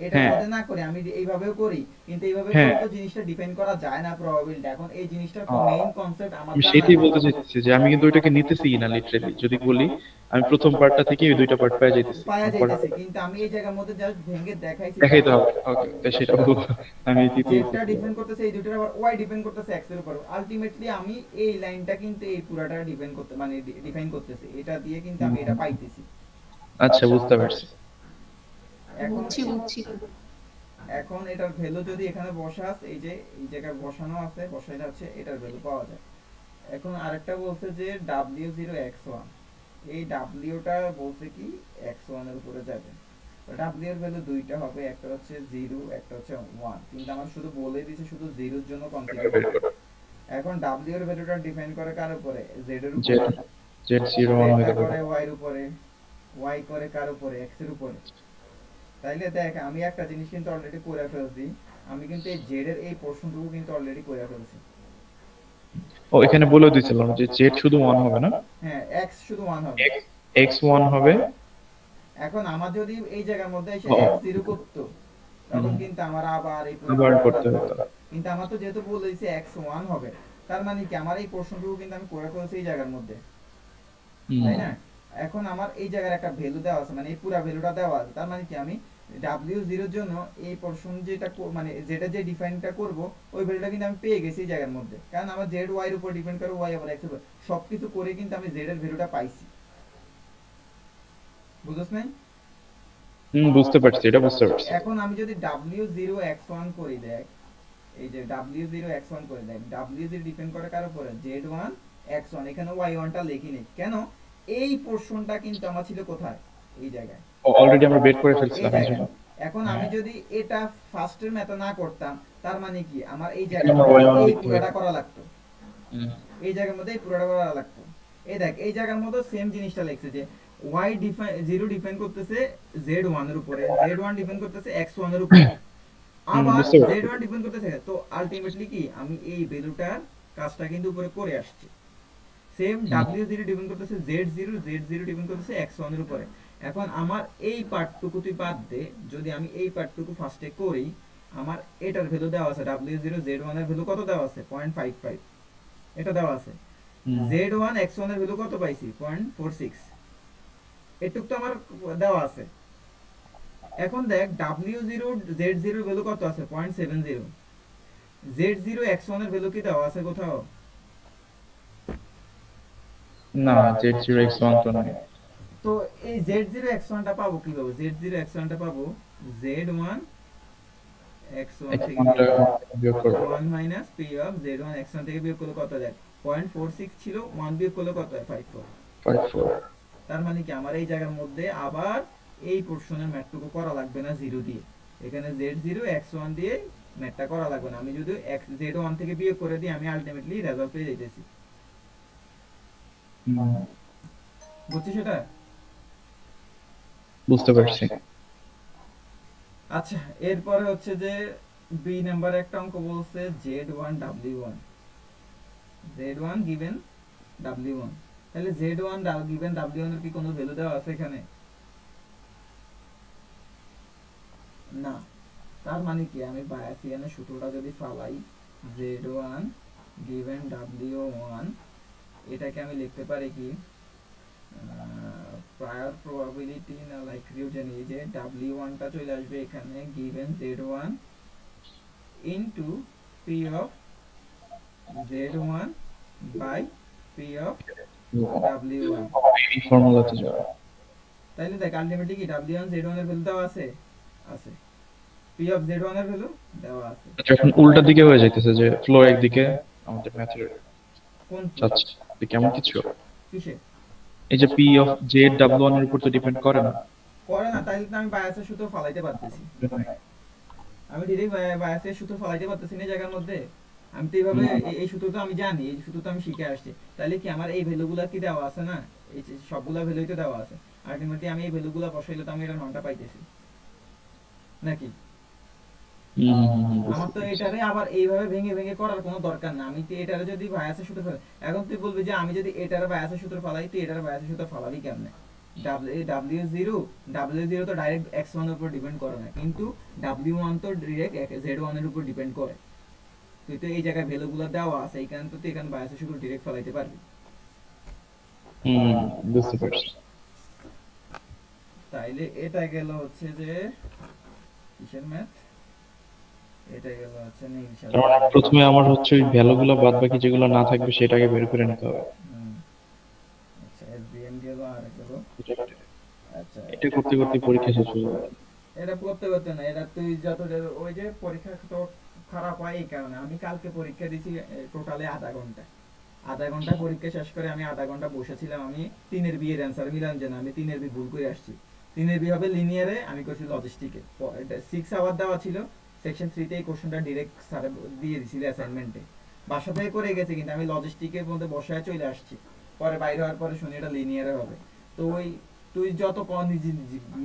এটা হ্যাঁ। মধ্যে না করি, আমি এইভাবেও করি, কিন্তু এইভাবে হ্যাঁ। তো জিনিসটা ডিফাইন করা যায় না প্রবাবিলিটি। এখন এই জিনিসটার আহ, মেইন কনসেপ্ট আমার আমি জানা সেটাই আছে। বলতে চাইতেছি যে আমি কিন্তু ওইটাকে নিতেছি না লিটারেলি, যদি বলি আমি প্রথম পার্টটা থেকে ওই দুইটা পার্ট পেয়ে যাইতেছি, পায়া যাইতেছে, কিন্তু আমি এই জায়গার মধ্যে জাস্ট ভেঙে দেখাইছি। দেখাইতে হবে। ওকে, তাই সেটা বলবো। আমি এই যেটা ডিপেন্ড করতেছে এই দুটোর, আবার ওয়াই ডিপেন্ড করতেছে এক্স এর উপর। আলটিমেটলি আমি এই লাইনটা কিন্তু এই পুরাটা ডিপেন্ড করতে, মানে ডিফাইন করতেছে, এটা দিয়ে কিন্তু আমি এটা পাইতেছি। আচ্ছা, বুঝতে পারছি। এখন বুঝছি। এখন এটার ভ্যালু যদি এখানে বসাস, এই যে এই জায়গায় বসানো আছে, বসাই যাচ্ছে, এটার ভ্যালু পাওয়া যায়। এখন আরেকটা বলছে যে w0x1, এই w-টা বলছে কি x1 এর উপরে যাবে। তো w এর ভ্যালু দুইটা হবে, একটা হচ্ছে 0, একটা হচ্ছে 1, কিন্তু আমার শুধু বলে দিয়েছে শুধু 0 এর জন্য কনসিডার করতে। এখন w এর ভ্যালুটা ডিপেন্ড করে কার উপরে? z এর উপরে। জেড জিরো ওয়ান হয়ে z যাবে। করে y এর উপরে, y করে কার উপরে? x এর উপরে। তাইলে দেখ, আমি একটা জিনিস কিন্তু অলরেডি করে ফেলছি, আমি কিন্তু এই z এর এই পোরশনটুকু কিন্তু অলরেডি করে ফেলছি। ও, এখানে বলে দিয়েছিলাম যে জেড শুধু ওয়ান হবে না, হ্যাঁ, x শুধু 1 হবে। এক্স ওয়ান হবে। এখন আমার যদি এই জায়গার মধ্যে এসে ও। x0 করতো, তখন কিন্তু আমার আবার এই আবার করতে হতো। কিন্তু আমার তো যেহেতু বলে দিয়েছে x1 হবে, তার মানে কি আমার এই পোরশনটুকু কিন্তু আমি করে ফেলছি এই জায়গার মধ্যে, তাই না? এখন আমার এই জায়গার একটা ভ্যালু দেওয়া আছে, মানে এই পুরো ভ্যালুটা দেওয়া আছে, তার মানে কি আমি w0 এর জন্য এই পোরশন যেটা মানে যেটা যে ডিফাইনটা করব, ওই ভ্যালুটা কিন্তু আমি পেয়ে গেছি এই জায়গার মধ্যে, কারণ আমার z y এর উপর ডিপেন্ড করে, y আবার x এর উপর, সবকিছু করে কিন্তু আমি z এর ভ্যালুটা পাইছি। বুঝছ নাই? বুঝতে পারছি, এটা বুঝতে পারছি। এখন আমি যদি w0x1 করি, দেখ এই যে w0x1 করে দেখ, w0 ডিপেন্ড করে কার উপরে? z1 x1, এখানে y1 টা লিখি নেই কেন? এই পোরশনটা কিন্তু আমার ছিল কোথায়? এই জায়গায়, অলরেডি আমরা বের করে এই ফেলছিলাম এই জায়গায়। জন্য। এখন আমি যদি এটা ফার্স্টের মেথড না করতাম, তার মানে কি আমার এই এখানে জায়গায় আমার y1 এই লিখতে পুরোটা হবে। করা লাগতো, এই জায়গার মধ্যে এই পুরোটা করা লাগতো। এই দেখ এই জায়গার মধ্যে সেম জিনিসটা লিখছে যে y ডিফাইন 0 ডিফাইন করতেছে z1 এর উপরে, z1 ডিফাইন করতেছে x1 এর উপরে, আবার বুঝতে পারছি। z1 ডিফাইন করতেছে। তো আলটিমেটলি কি আমি এই ভ্যালুটার কাজটা কিন্তু উপরে করে আসছি। সেম w0 ডিপেন্ড করতেছে z0, z0 ডিপেন্ড করতেছে x1 এর উপরে। এখন আমার এই পার্টটুকু তুই বাদ দে, যদি আমি এই পার্টটুকু ফার্স্টে করি, আমার এটার ভ্যালু দেওয়া আছে w0 z1 এর ভ্যালু কত দেওয়া আছে 0.55, এটা দেওয়া আছে। z1 x1 এর ভ্যালু কত পাইছি 0.46, এটুক তো আমার দেওয়া আছে। এখন দেখ w0 z0 এর ভ্যালু কত আছে 0.70, z0 x1 এর ভ্যালু কি দেওয়া আছে কোথাও? না, z0 x1 তো নাই। তো এই z0 x1 টা পাবো কিভাবে? z0 x1 টা পাবো z1 x1 থেকে বিয়োগ করব 1 minus p of z1 x1 থেকে বিয়োগ করলে কত দেয় 0.46 ছিল, 1 বিয়োগ করলে কত হয় 54। 54। তার মানে কি আমার এই জায়গার মধ্যে আবার এই পোরশনের ম্যাথটুকু করা লাগবে না 0 দিয়ে, এখানে z0 x1 দিয়ে ম্যাথটা করা লাগবে না। আমি যদি z1 থেকে বিয়োগ করে দিই আমি আলটিমেটলি রেজাল্ট পেয়ে যাইতেছি। বুঝছিস সেটা? বুঝতে পারছি। আচ্ছা, এরপরে হচ্ছে যে বি নাম্বার একটা অঙ্ক বলছে z1 w1, z1 given w1, তাহলে z1 given w1 এর কি কোনো ভ্যালু দেওয়া আছে এখানে? না। তার মানে কি আমি বায়াসিয়ানের সূত্রটা যদি ফালাই z1 given w1, এটাকে আমি লিখতে পারি কি প্রায়র প্রবাবিলিটি না লাইকলিহুড জানি যে w1 টা চলে আসবে এখানে given z1 into p of z1 by p of w1। এই ফর্মুলাতে যাও। তাইলে দেখ আলটিমেটলি কি w1 z1 এর ভ্যালু দেওয়া আছে, আছে, p of z1 এর ভ্যালু দেওয়া আছে। যখন উল্টা দিকে হয়ে যাইতেছে যে ফ্লো একদিকে আমাদের ম্যাথের কোন যাচ্ছে কেমন কিছু, কিসে এই যে p অফ z w1 এর উপর তো ডিপেন্ড করে না। করে না, তাইলে তো আমি বায়াসের সূত্র ফালাইতে পারতেছি, আমি ডিরেক্ট বায়াসের সূত্র ফালাইতে পারতেছি না জায়গার মধ্যে। আমি তো এইভাবে এই সূত্র তো আমি জানি, এই সূত্র তো আমি শিখে আসছি। তাহলে কি আমার এই ভ্যালুগুলো কি দেওয়া আছে না, এই যে সবগুলা ভ্যালুই তো দেওয়া আছে। আলটিমেটলি আমি এই ভ্যালুগুলো বসাইলে তো আমি এর মানটা পাইতেছি নাকি? আমার তো এটারে আবার এইভাবে ভেঙে ভেঙে করার কোনো দরকার না। আমি তো এটারে যদি বায়াসের সূত্র ফেলাই, এখন তুই বলবি যে আমি যদি এটারে বায়াসের সূত্র ফেলাই, তুই এটারে বায়াসের সূত্র ফেলাবি কেমনে? w0 তো ডাইরেক্ট x1 এর উপর ডিপেন্ড করে না, কিন্তু w1 তো ডাইরেক্ট z1 এর উপর ডিপেন্ড করে। তুই তো এই জায়গায় ভ্যালুগুলো দেওয়া আছে, এই কারণে তো তুই এখানে বায়াসের সূত্র ডাইরেক্ট ফেলাইতে পারবি। বুঝতে পারছি। তাইলে এটা গেল হচ্ছে যে কিসের ম্যাথ, এটা গেল হচ্ছে নীল সাদা। তার মানে প্রথমে আমার হচ্ছে ওই ভ্যালুগুলো বাদ বাকি যেগুলো না থাকবে সেটাকে বের করে নিতে হবে। আচ্ছা এসবিএম গেল আর গেল। আচ্ছা এটা করতে করতে পরীক্ষা শেষ হয়ে যাবে। এটা করতে করতে না, এটা তুই যত ওই যে পরীক্ষা তো খারাপ হয় এই কারণে। আমি কালকে পরীক্ষা দিছি টোটালি আধা ঘন্টা পরীক্ষা শেষ করে আমি আধা ঘন্টা বসেছিলাম। আমি 3 এর বি এর অ্যানসার মিলান যে না, আমি 3 এর বি ভুল করে আসছি। 3 এর বি হবে লিনিয়ারে, আমি করছি লজিস্টিকে। 6 আওয়ার দেওয়া ছিল সেকশন 3 তে, এই কোশ্চেনটা ডাইরেক্ট স্যার দিয়ে দিছিল অ্যাসাইনমেন্টে। বাসা থেকে করে গেছে, কিন্তু আমি লজিস্টিকের মধ্যে বসায় চলে আসছি। পরে বাইরে হওয়ার পরে শুনি এটা লিনিয়ারে হবে। তো ওই তুই যত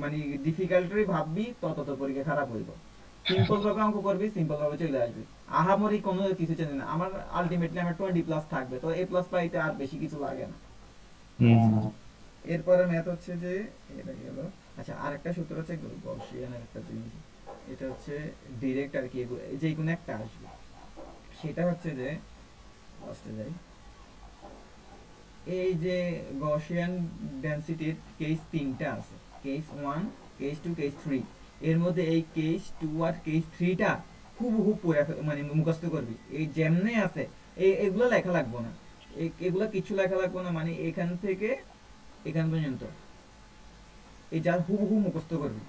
মানে ডিফিকাল্টই ভাববি তত তো পরীক্ষা খারাপ হইব। সিম্পল ভাবে অঙ্ক করবি, সিম্পল ভাবে চলে আসবি। আহামরি কোনো কিছু জানি না। আমার আলটিমেটলি আমার 20+ থাকবে, তো A+ পাইতে আর বেশি কিছু লাগে না। এরপরে ম্যাথ হচ্ছে যে এটা গেল। আচ্ছা আরেকটা সূত্র হচ্ছে গaussian-এর একটা জিনিস, এটা হচ্ছে ডাইরেক্ট আর কি, যে কোনো একটা আসবে। সেটা হচ্ছে যে ফার্স্টে যাই, এই যে গaussian ডেনসিটির কেস 3টা আছে, কেস 1, কেস 2, কেস 3। এর মধ্যে এই কেস 2 আর কেস 3টা হুবহু মানে মুখস্থ করবি। এই যেমনে আছে এগুলো লেখা লাগবে না, এগুলো কিছু লেখা লাগবে না, মানে এখান থেকে এখান পর্যন্ত এই যা হুবহু মুখস্থ করবি।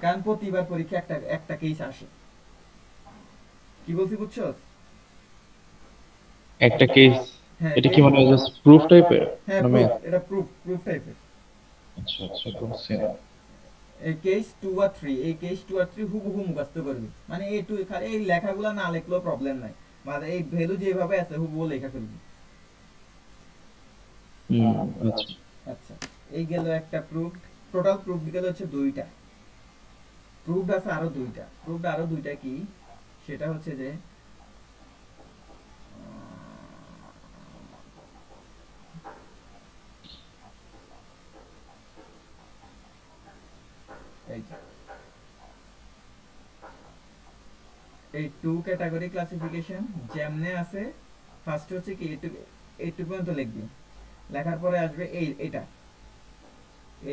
কারণ প্রতিবার পরীক্ষা একটা কেস আসে। কি বলছি বুঝছস? একটা কেস, এটা কি মানে জাস্ট প্রুফ টাইপের? হ্যাঁ এটা প্রুফ টাইপের। আচ্ছা আচ্ছা বুঝছি। এই কেস 2 আর 3, এই কেস 2 আর 3 হুবহু মুখস্থ করবি। মানে এই লেখাগুলো না লিখলেও প্রবলেম নাই, মানে এই ভ্যালু যেভাবে আছে হুবহু লেখা ফেলবি। আচ্ছা আচ্ছা এই গেল একটা প্রুফ, টোটাল প্রুফ গেল হচ্ছে দুইটা, প্রুফ আছে আরো দুইটা, প্রুফ আরো দুইটা কি সেটা হচ্ছে যে এই যে এই টু ক্যাটাগরি ক্লাসিফিকেশন যেমনে আছে, ফার্স্ট হচ্ছে কি এইটুকু পর্যন্ত লিখবি, লেখার পরে আসবে এটা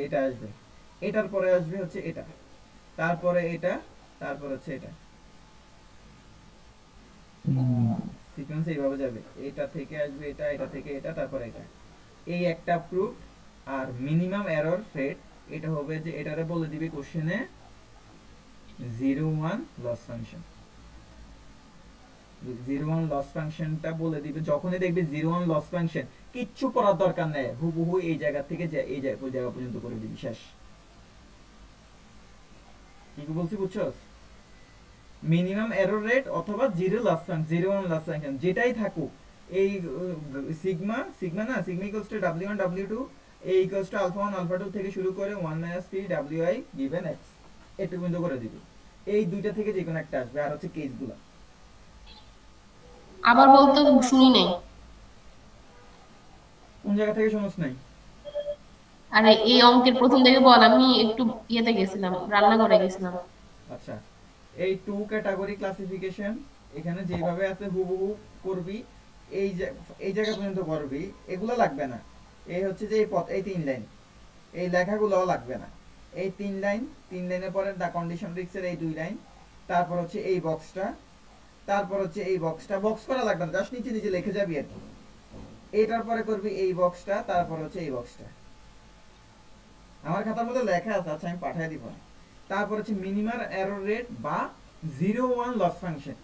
এটা আসবে, এটার পরে আসবে হচ্ছে এটা, তারপরে এটা, তারপর হচ্ছে এটা, সিকোয়েন্স এইভাবে যাবে, এটা থেকে আসবে এটা, এটা থেকে এটা, তারপরে এটা, এই একটা প্রুফ। আর মিনিমাম এরর রেট এটা হবে যে এটারে বলে দিবে কোশ্চেনে 01 লস ফাংশন, 01 লস ফাংশনটা বলে দিবে, যখনই দেখবে 01 লস ফাংশন কিচ্ছু করার দরকার নেই, হুবহু এই জায়গা থেকে এই জায়গা পর্যন্ত করে দিবি, শেষ। কি বলছি বুঝছো? মিনিমাম এরর রেট অথবা 01 লস ফাংশন যেটাই থাকুক, এই সিগমা না, sigma equals to w1 w2 a equals to alpha 1 alpha 2 থেকে শুরু করে 1 3 wi গিভেন x এটুকু পর্যন্ত করে দিবি, এই দুইটা থেকে যে কোনো একটা আসবে। আর হচ্ছে কেসগুলো আবার বলতে শুনি নাই। কোন জায়গা থেকে শুনছ নাই? আরে এই অঙ্কের প্রথম থেকে বল, আমি একটু ইয়েতে গেছিলাম, রান্না করে গেছিলাম। আচ্ছা, এই টু ক্যাটাগরি ক্লাসিফিকেশন এখানে যেভাবে আছে হুবহু করবি, এই জায়গা পর্যন্ত করবি, এগুলো লাগবে না। এই হচ্ছে যে এই পথ, এই তিন লাইন, এই লেখাগুলোও লাগবে না, এই তিন লাইনের পরে দা কন্ডিশন রিক্সের এই দুই লাইন, তারপর হচ্ছে এই বক্সটা, তারপর হচ্ছে এই বক্সটা, বক্স করা লাগবে না, জাস্ট নিচে নিচে লিখে যাবি আর কি। এটার পরে করবি এই বক্সটা, তারপর হচ্ছে এই বক্সটা, আমার খাতার মধ্যে লেখা আছে, আচ্ছা আমি পাঠিয়ে দিব। তারপর হচ্ছে মিনিমাম এরর রেট বা 01 লস ফাংশন,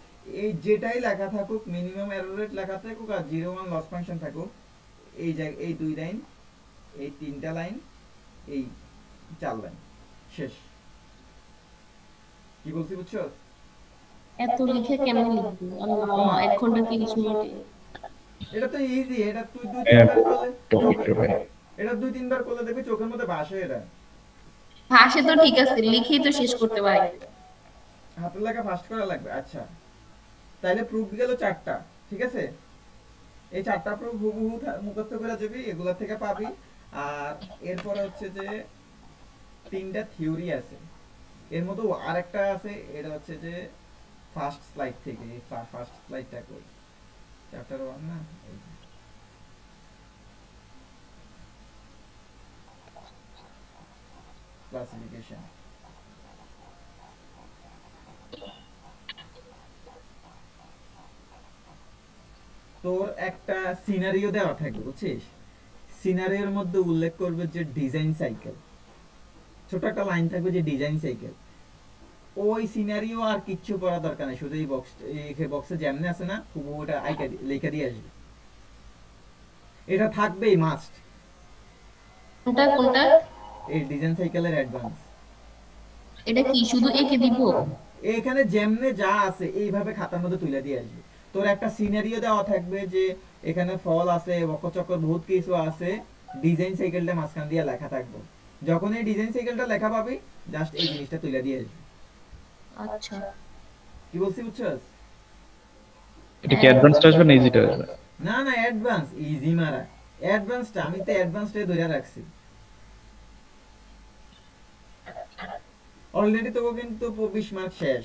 এই যেটাই লেখা থাকুক, মিনিমাম এরর রেট লেখা থাকুক আর 01 লস ফাংশন থাকুক, এই দুই লাইন, এই তিনটা লাইন, এই চার লাইন, শেষ। কি বলছি বুঝছো? এত লিখে কেমনে লিখবি আল্লাহ, 1 ঘন্টা 30 মিনিটে? এটা তো ইজি, এটা তুই দুই হ্যাঁ, তিনবার করলে, টপিকটা ভাই এটা দুই তিনবার করলে দেখবি চোখের মধ্যে ভাসে। এটা ভাষে তো ঠিক আছে, লিখেই তো শেষ করতে পারি। হাতের লেখা ফাস্ট করা লাগবে। আচ্ছা তাইলে প্রুফ গেল চারটা, ঠিক আছে? এই চারটা প্রুফ হুবহু মুখস্থ করে যাবি, এগুলা থেকে পাবি। আর এরপরে হচ্ছে যে তিনটা থিওরি আছে, এর মধ্যে আরেকটা আছে, এটা হচ্ছে যে ফার্স্ট স্লাইড থেকে, এই ফার্স্ট স্লাইডটা কই, চ্যাপ্টার 1 না, ক্লাসিফিকেশন। তোর একটা সিনারিও দেওয়া থাকবে, বুঝছিস? সিনারিওর মধ্যে উল্লেখ করবে যে ডিজাইন সাইকেল, ছোট একটা লাইন থাকবে যে ডিজাইন সাইকেল, ওই সিনারিও আর কিচ্ছু করা দরকার নেই, শুধু এই বক্সে যেমনি আছে না হুবহু ওটা লেখা দিয়ে আসবে, এটা থাকবেই মাস্ট। কোনটা কোনটা? এই ডিজাইন সাইকেলের অ্যাডভান্স, এটা কি শুধু একে দিব? এখানে যেমনে যা আছে এইভাবে খাতার মধ্যে তুলে দিয়ে আসবে। তোর একটা সিনারিও দেওয়া থাকবে যে এখানে ফল আছে, বকচক্কর বহুত কিছু আছে, ডিজাইন সাইকেলটা মাঝখান দিয়ে লেখা থাকবে, যখন এই ডিজাইন সাইকেলটা লেখা পাবি জাস্ট এই জিনিসটা তুলে দিয়ে আসবে। আচ্ছা, কি বলছি বুঝছস? এটা কি অ্যাডভান্সড আসবে না ইজিটা আসবে? না না, অ্যাডভান্স ইজি মারা, অ্যাডভান্সটা আমি তো অ্যাডভান্সটাই ধরে রাখছি অলরেডি। তো কিন্তু 25 মার্ক শেষ।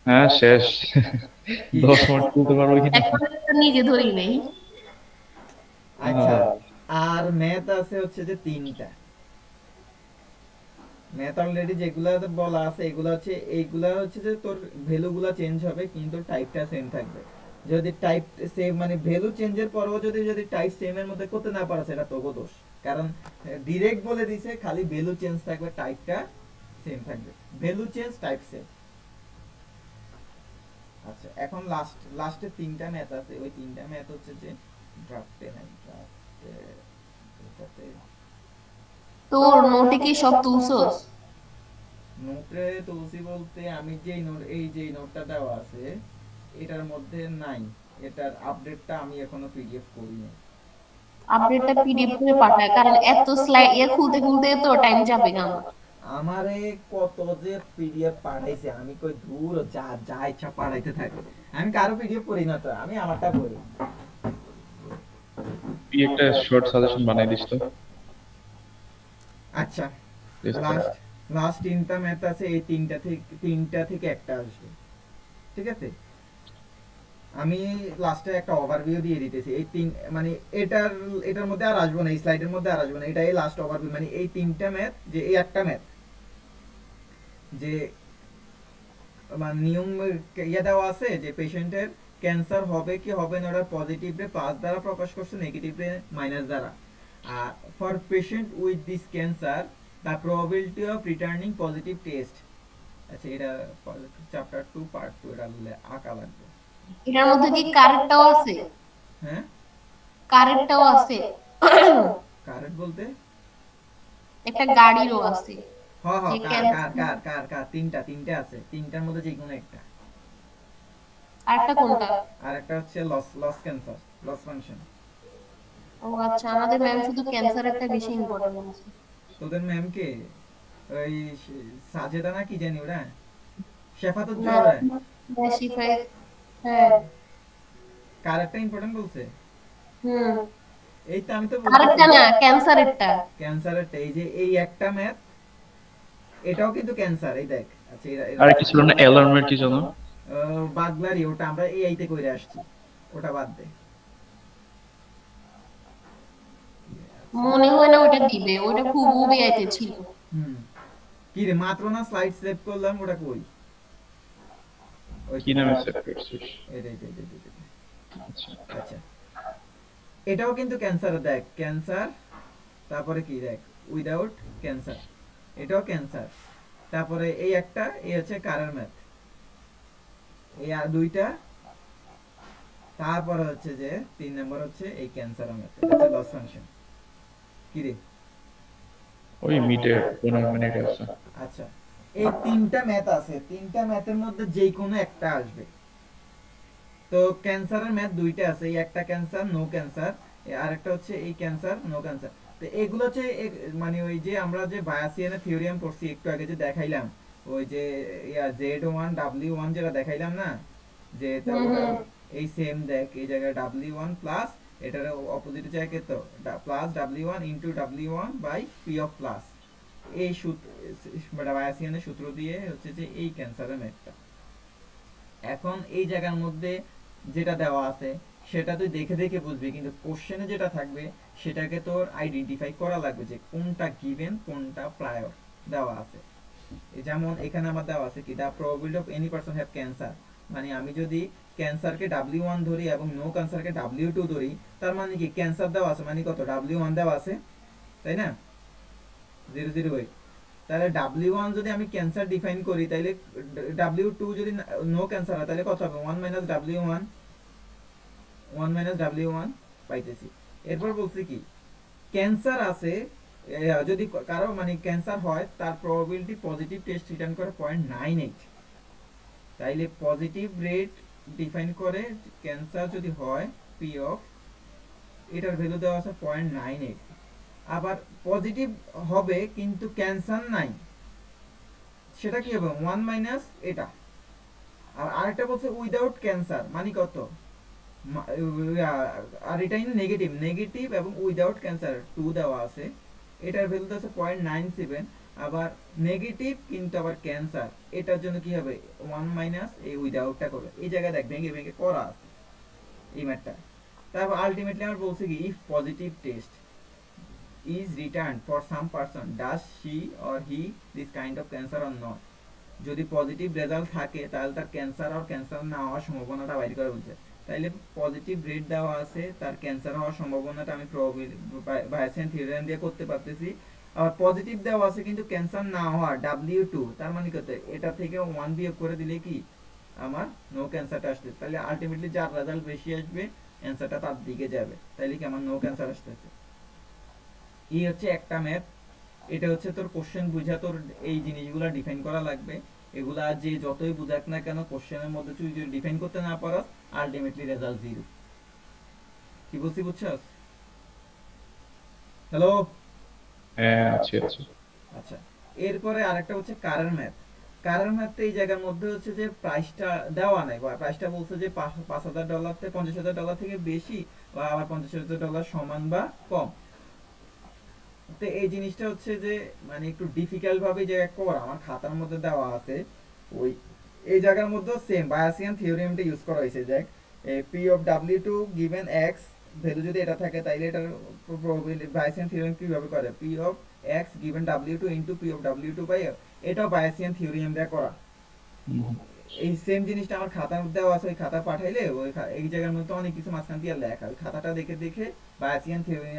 হ্যাঁ শেষ, 10 মিনিট তুলতে পারবো কিনা। এখন তো নিজে ধরি নেই। আচ্ছা, আর ম্যাথ আছে হচ্ছে যে তিনটা ম্যাথ অলরেডি যেগুলা বলা আছে, এগুলা হচ্ছে এইগুলা হচ্ছে যে তোর ভ্যালুগুলা চেঞ্জ হবে কিন্তু টাইপটা সেম থাকবে। যদি টাইপ সেম মানে ভ্যালু চেঞ্জের পরও যদি টাইপ সেম এর মধ্যে করতে না পারো সেটা তোগো দোষ, কারণ ডিরেক্ট বলে দিছে খালি ভ্যালু চেঞ্জ থাকবে, টাইপটা সেম থাকবে, ভ্যালু চেঞ্জ টাইপ সেম। আচ্ছা এখন লাস্টে তিনটা ম্যাথ আছে, ওই তিনটা ম্যাথ হচ্ছে যে ড্রাফটে নাই, ড্রাফটে এটাতে তোর নোটে কি সব তুলছস? নোটে তুলসি বলতে আমি যেই নোট, এই যেই নোটটা দেওয়া আছে এটার মধ্যে নাই, এটার আপডেটটা আমি এখনো পিডিএফ করিনি। আপডেটটা পিডিএফ করে পাঠায়, কারণ এত স্লাইড খুলতে খুলতে তো টাইম যাবে না আমার। আমারে কত যে পিডিএফ পাঠাইছে, আমি কই দূর যা যা ইচ্ছা পাঠাইতে থাকে, আমি কারো পিডিএফ পড়ি না, তো আমি আমারটা পড়ি। তুই একটা শর্ট সাজেশন বানাই দিস তো। আচ্ছা, লাস্ট লাস্ট তিনটা ম্যাথ আছে, এই তিনটা থেকে একটা আসবে, ঠিক আছে? আমি লাস্টে একটা ওভারভিউ দিয়ে দিতেছি, এই তিন মানে এটার মধ্যে আর আসবো না, এই স্লাইডের মধ্যে আর আসবো না, এটাই লাস্ট ওভারভিউ। মানে এই তিনটা ম্যাথ, যে এই একটা ম্যাথ যে মানে নিয়ম ইয়ে দেওয়া আছে যে পেশেন্টের ক্যান্সার হবে কি হবে না, ওটা পজিটিভ রে প্লাস দ্বারা প্রকাশ করছে, নেগেটিভ রে মাইনাস দ্বারা। আর for patient with this cancer the probability of returning positive test. আচ্ছা, এটা চ্যাপ্টার 2 পার্ট 2, এটা আঁকা লাগবে। এটার মধ্যে কি কারেক্টটাও আছে? হ্যাঁ, কারেক্টটাও আছে। কারেক্ট বলতে একটা গাড়িরও আছে। হ্যাঁ হ্যাঁ, যে কার কার ক্যান্সার, কার কার কার তিনটা আছে, তিনটার মধ্যে যে কোনো একটা। আরেকটা কোনটা? আর একটা হচ্ছে লস ক্যান্সার, লস ফাংশন। ও আচ্ছা, আমাদের ম্যাম শুধু ক্যান্সারেরটা বেশি ইম্পর্টেন্ট আছে। তোদের ম্যাম কে? ওই সাজেদা না কি জানি ওরা, শেফাতুত না, জোহরা। শিফাই। হ্যাঁ। কার একটা ইম্পর্টেন্ট বলছে? হুম। এই তো আমি তো আরেকটা বলতেছি না, ক্যান্সারেরটা। ক্যান্সারেরটা, এই যে এই একটা ম্যাথ, এটাও কিন্তু ক্যান্সার, এই দেখ। আচ্ছা, আর কি ছিল না অ্যালার্মের কি জানো? বাগলারি, ওটা আমরা এই আইতে কইরা আসছি, ওটা বাদ দে। মনে হয় না ওটা দিবে, ওটা খুব উবিআইতে ছিল। হুম, কি রে, মাত্র না স্লাইড সেভ করলাম, ওটা কই? ওই কি নামে সেভ করছিস? এই। আচ্ছা, আচ্ছা, এটাও কিন্তু ক্যান্সার, দেখ ক্যান্সার, তারপরে কি দেখ উইদাউট ক্যান্সার, এটাও ক্যান্সার। তারপরে এই একটা, এই হচ্ছে কারের ম্যাথ, এই আর দুইটা। তারপরে হচ্ছে যে 3 নাম্বার হচ্ছে এই ক্যান্সার ম্যাথ, এটা হচ্ছে লস ফাংশন। কি রে? ওই মিডে 15 মিনিট আছে। আচ্ছা, এই তিনটা ম্যাথ আছে, তিনটা ম্যাথের মধ্যে যেই কোনো একটা আসবে। তো ক্যান্সারের ম্যাথ দুইটা আছে, এই একটা ক্যান্সার নো ক্যান্সার, আর একটা হচ্ছে এই ক্যান্সার নো ক্যান্সার। তো এগুলো হচ্ছে মানে ওই যে আমরা যে বায়াসিয়ানের থিওরিয়াম পড়ছি একটু আগে, যে দেখাইলাম ওই যে Z1 W1 যেটা দেখাইলাম না, যে এই সেম দেখ, এই জায়গায় W1 প্লাস এটার অপোজিট জায়গায় তো plus W1 into W1 by P of plus, এই সূত্র বায়াসিয়ানের সূত্র দিয়ে হচ্ছে যে এই ক্যান্সারের ম্যাথটা। এখন এই জায়গার মধ্যে যেটা দেওয়া আছে সেটা তুই দেখে দেখে বুঝবি, কিন্তু কোশ্চেনে যেটা থাকবে সেটাকে তোর আইডেন্টিফাই করা লাগবে যে কোনটা গিভেন কোনটা প্রায়র দেওয়া আছে। যেমন এখানে আমার দেওয়া আছে কি, the probability of any person have cancer, মানে আমি যদি ক্যান্সারকে W1 ধরি এবং নো ক্যান্সারকে W2 ধরি, তার মানে কি ক্যান্সার দেওয়া আছে মানে কত, W1 দেওয়া আছে, তাই না? 008। তাহলে W1 যদি আমি ক্যান্সার ডিফাইন করি, তাহলে W2 যদি নো ক্যান্সার হয় তাহলে কত হবে, 1 মাইনাস W1 পাইতেছি। এরপর বলছি কি, ক্যান্সার আছে যদি কারো মানে ক্যান্সার হয়, তার প্রবাবিলিটি পজিটিভ টেস্ট রিটার্ন করে 0.98। তাইলে পজিটিভ রেট ডিফাইন করে ক্যান্সার যদি হয় P অফ, এটার ভ্যালু দেওয়া আছে 0.98। আবার পজিটিভ হবে কিন্তু ক্যান্সার নাই, সেটা কি হবে 1 মাইনাস এটা। আর আরেকটা বলছে উইদাউট ক্যান্সার, মানে কত, আর এটা নেগেটিভ এবং উইদাউট ক্যান্সার 2 দেওয়া আছে, এটার ভ্যালু আছে 0.97। আবার নেগেটিভ কিন্তু আবার ক্যান্সার, এটার জন্য কি হবে 1 মাইনাস এই উইদাউটটা করবে, এই জায়গায় দেখ ভেঙে করা আছে এই ম্যাথটা। তারপর আলটিমেটলি আমার বলছে কি, if positive test is returned for some person, does she or he this kind of cancer or not? যদি পজিটিভ রেজাল্ট থাকে তাহলে তার ক্যান্সার আর ক্যান্সার না হওয়ার সম্ভাবনাটা বাইর করে বলছে। তাইলে পজিটিভ রেট দেওয়া আছে, তার ক্যান্সার হওয়ার সম্ভাবনাটা আমি বায়াসিয়ান থিওরিয়াম দিয়ে করতে পারতেছি। আর পজিটিভ দেওয়া আছে কিন্তু ক্যান্সার না হওয়ার W2, তার মানে কত, এটা থেকে 1 বিয়োগ করে দিলে কি আমার নো ক্যান্সারটা আসছে। তাহলে আলটিমেটলি যার রেজাল্ট বেশি আসবে অ্যান্সারটা তার দিকে যাবে, তাইলে কি আমার নো ক্যান্সার আসতেছে। এই হচ্ছে একটা ম্যাথ, এটা হচ্ছে তোর কোশ্চেন বুঝা তোর এই জিনিসগুলো ডিফাইন করা লাগবে। এগুলা যে যতই বুঝাক না কেন, কোশ্চেনের মধ্যে তুই যদি ডিফাইন করতে না পারস, আলটিমেটলি রেজাল্ট 0। কি বলছি বুঝছস? হ্যালো। হ্যাঁ আচ্ছা আচ্ছা। আচ্ছা, এরপরে আরেকটা হচ্ছে কারের ম্যাথ। কারের ম্যাথে এই জায়গার মধ্যে হচ্ছে যে প্রাইসটা দেওয়া নাই, বা প্রাইসটা বলছে যে $5,000 থেকে $50,000 থেকে বেশি, বা আবার $50,000 সমান বা কম। তো এই জিনিসটা হচ্ছে যে মানে একটু ডিফিকাল্ট ভাবে যে করা, আমার খাতার মধ্যে দেওয়া আছে ওই এই জায়গার মধ্যে সেম বায়াসিয়ান থিওরেমটা ইউজ করা হয়েছে। দেখ, P of W two given x value যদি এটা থাকে, তাইলে এটার প্রবাবিলিটি বায়াসিয়ান থিওরেম কিভাবে করে, P of X given W two into P of W two by, এটাও বায়াসিয়ান থিওরেম দিয়ে করা। এই সেম জিনিসটা আমার খাতার মধ্যে দেওয়া আছে, ওই খাতা পাঠাইলে ওই এই জায়গার মধ্যে অনেক কিছু মাঝখান দিয়ে লেখা, ওই খাতাটা দেখে দেখে বায়াসিয়ান থিওরি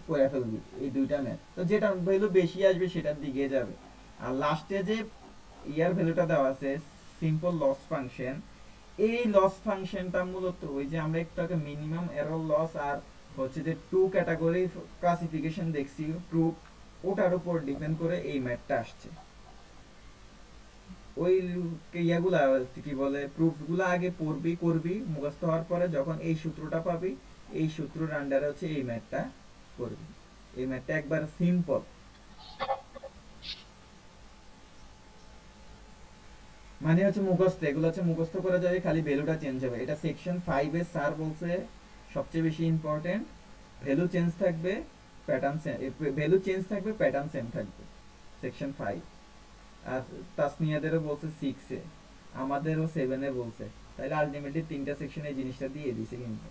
করে ফেলবি এই দুইটা ম্যাথ। তো যেটা ভ্যালু বেশি আসবে সেটার দিকে যাবে। আর লাস্টে যে ইয়ার ভ্যালুটা দেওয়া আছে সিম্পল লস ফাংশন, এই লস ফাংশনটা মূলত ওই যে আমরা একটু আগে মিনিমাম এরর লস আর হচ্ছে যে টু ক্যাটাগরি ক্লাসিফিকেশন দেখছি প্রুফ, ওটার উপর ডিপেন্ড করে এই ম্যাথটা আসছে। ওই ইয়াগুলা কি বলে প্রুফ গুলা আগে পড়বি করবি, মুখস্থ হওয়ার পরে যখন এই সূত্রটা পাবি, এই সূত্রের আন্ডারে হচ্ছে এই ম্যাথটা করবি। এই ম্যাথটা একবার সিম্পল, মানে হচ্ছে মুখস্থ, এগুলো হচ্ছে মুখস্থ করা যাবে, খালি ভ্যালুটা চেঞ্জ হবে। এটা সেকশন 5 এর স্যার বলছে সবচেয়ে বেশি ইম্পর্টেন্ট, ভ্যালু চেঞ্জ থাকবে, প্যাটার্ন ভ্যালু চেঞ্জ থাকবে, প্যাটার্ন সেম থাকবে, সেকশন 5। আর তাসনিয়াদেরও বলছে 6 এ, আমাদেরও 7 এ বলছে। তাহলে আলটিমেটলি তিনটা সেকশনে এই জিনিসটা দিয়ে দিছে, কিন্তু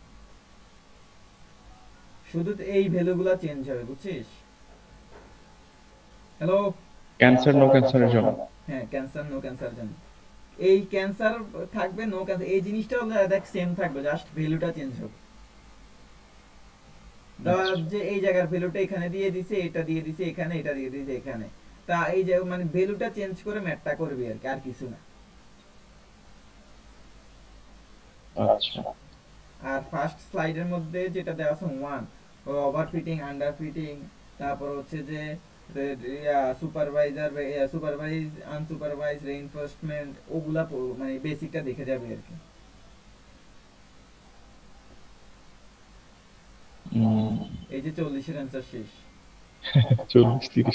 শুধু এই ভ্যালুগুলো চেঞ্জ হবে, বুঝছিস? হ্যালো। ক্যান্সার নো ক্যান্সারের জন্য। হ্যাঁ, ক্যান্সার নো ক্যান্সার জন্য এই ক্যান্সার থাকবে, নো ক্যান্সার এই জিনিসটাও দেখ সেম থাকবে, জাস্ট ভ্যালুটা চেঞ্জ হবে। যে এই জায়গার ভ্যালুটা এখানে দিয়ে দিছে, এটা দিয়ে দিছে এখানে, এটা দিয়ে দিছে এখানে, তা এই যে মানে ভ্যালুটা চেঞ্জ করে ম্যাথটা করবি আর কি, আর কিছু না। আচ্ছা আর ফার্স্ট স্লাইডের মধ্যে যেটা দেওয়া আছে 1, ওভারফিটিং আন্ডার ফিটিং, তারপর হচ্ছে যে সুপারভাইজার সুপারভাইজ আনসুপারভাইজ রেইনফোর্সমেন্ট, ওগুলা মানে বেসিকটা দেখে যাবে আর কি। এই যে 40 এর অ্যান্সার শেষ। 40-30